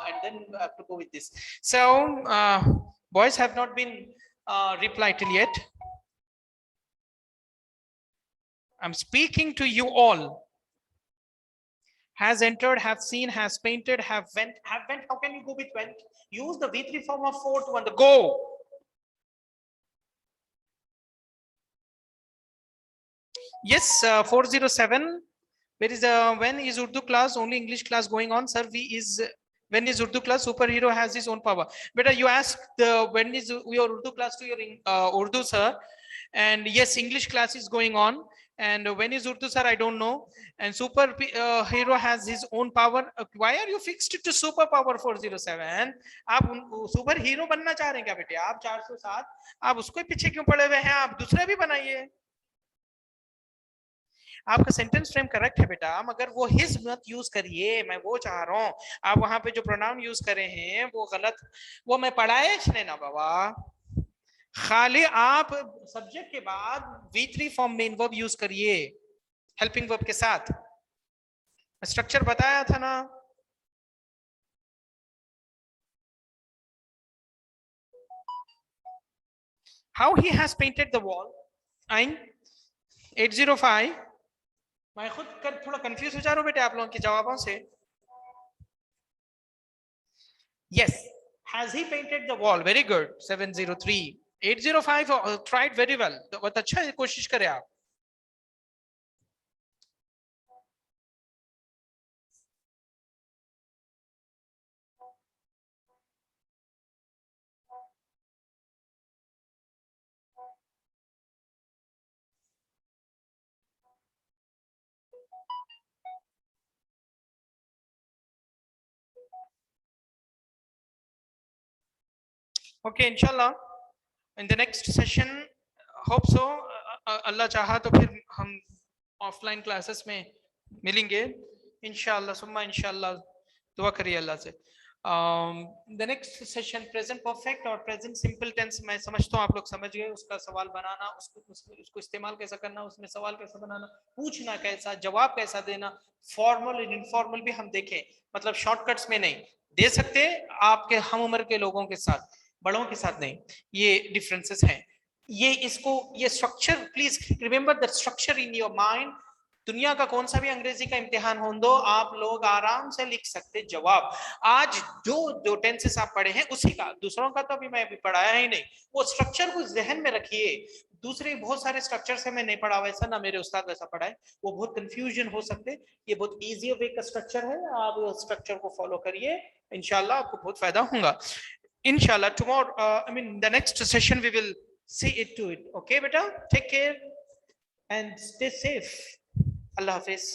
S1: and then I have to go with this. So, boys have not been replied till yet. I'm speaking to you all. Has entered, have seen, has painted, have went. Have went. How can you go with went? Use the V3 form of 4 to 1. The go. Yes, 407. Where is when is Urdu class? Only English class going on, sir. When is Urdu class? Superhero has his own power. Better you ask the when is your Urdu class to your Urdu, sir. And yes, English class is going on. And when is Urdu, sir? I don't know. And super hero has his own power. Why are you fixed to super power 407? आप super hero बनना चाह रहे हैं क्या बेटे? आप 407 आप उसको पीछे क्यों पड़े हुए हैं? आप दूसरा भी बनाइए. आपका सेंटेंस फ्रेम करेक्ट है बेटा, मगर वो हिज मत यूज करिए. मैं वो चाह रहा हूँ आप वहां पे जो प्रोनाउन यूज करे हैं वो गलत. वो मैं पढ़ाए ना बाबा. खाली आप सब्जेक्ट के बाद V3 form main verb use करिए हेल्पिंग वर्ब के साथ. स्ट्रक्चर बताया था ना. How he has painted the wall. 805. मैं खुद थोड़ा कंफ्यूज हो जा रहा हूँ बेटे आप लोगों के जवाबों से. Yes, has he painted the wall? Very good. 703. 805 tried very well. बहुत अच्छा कोशिश करें आप. Okay, inshallah, in the next session, hope so. अल्लाह चाहा तो फिर हम ऑफलाइन क्लासेस में मिलेंगे इंशाल्लाह. सुम्मा इंशाल्लाह दुआ करिए अल्लाह से. The next session present perfect और present simple tense मैं समझता हूँ आप लोग समझ गए. उसका सवाल बनाना, उसको इस्तेमाल कैसा करना, उसमें सवाल कैसा बनाना, पूछना कैसा, जवाब कैसा देना, फॉर्मल और इनफॉर्मल भी हम देखें. मतलब शॉर्टकट्स में नहीं दे सकते आपके हम उम्र के लोगों के साथ, बड़ों के साथ नहीं. ये डिफरेंसेस हैं. ये structure please remember that structure in your mind. दुनिया का कौन सा भी अंग्रेजी का इम्तिहान हो दो, आप लोग आराम से लिख सकते जवाब. आज जो टेंसेस आप पढ़े हैं उसी का, दूसरों का तो अभी मैं अभी पढ़ाया ही नहीं. वो स्ट्रक्चर को जहन में रखिए. दूसरे बहुत सारे स्ट्रक्चर से मैं नहीं पढ़ा वैसा, ना मेरे उस्ताद वैसा पढ़ाए, वो बहुत कंफ्यूजन हो सकते. ये बहुत इजी वे का स्ट्रक्चर है, आप स्ट्रक्चर को फॉलो करिए, इंशाल्लाह आपको बहुत फायदा होगा. Inshallah, tomorrow, I mean, the next session we will see it to it. Okay, beta? Take care and stay safe. Allah Hafiz.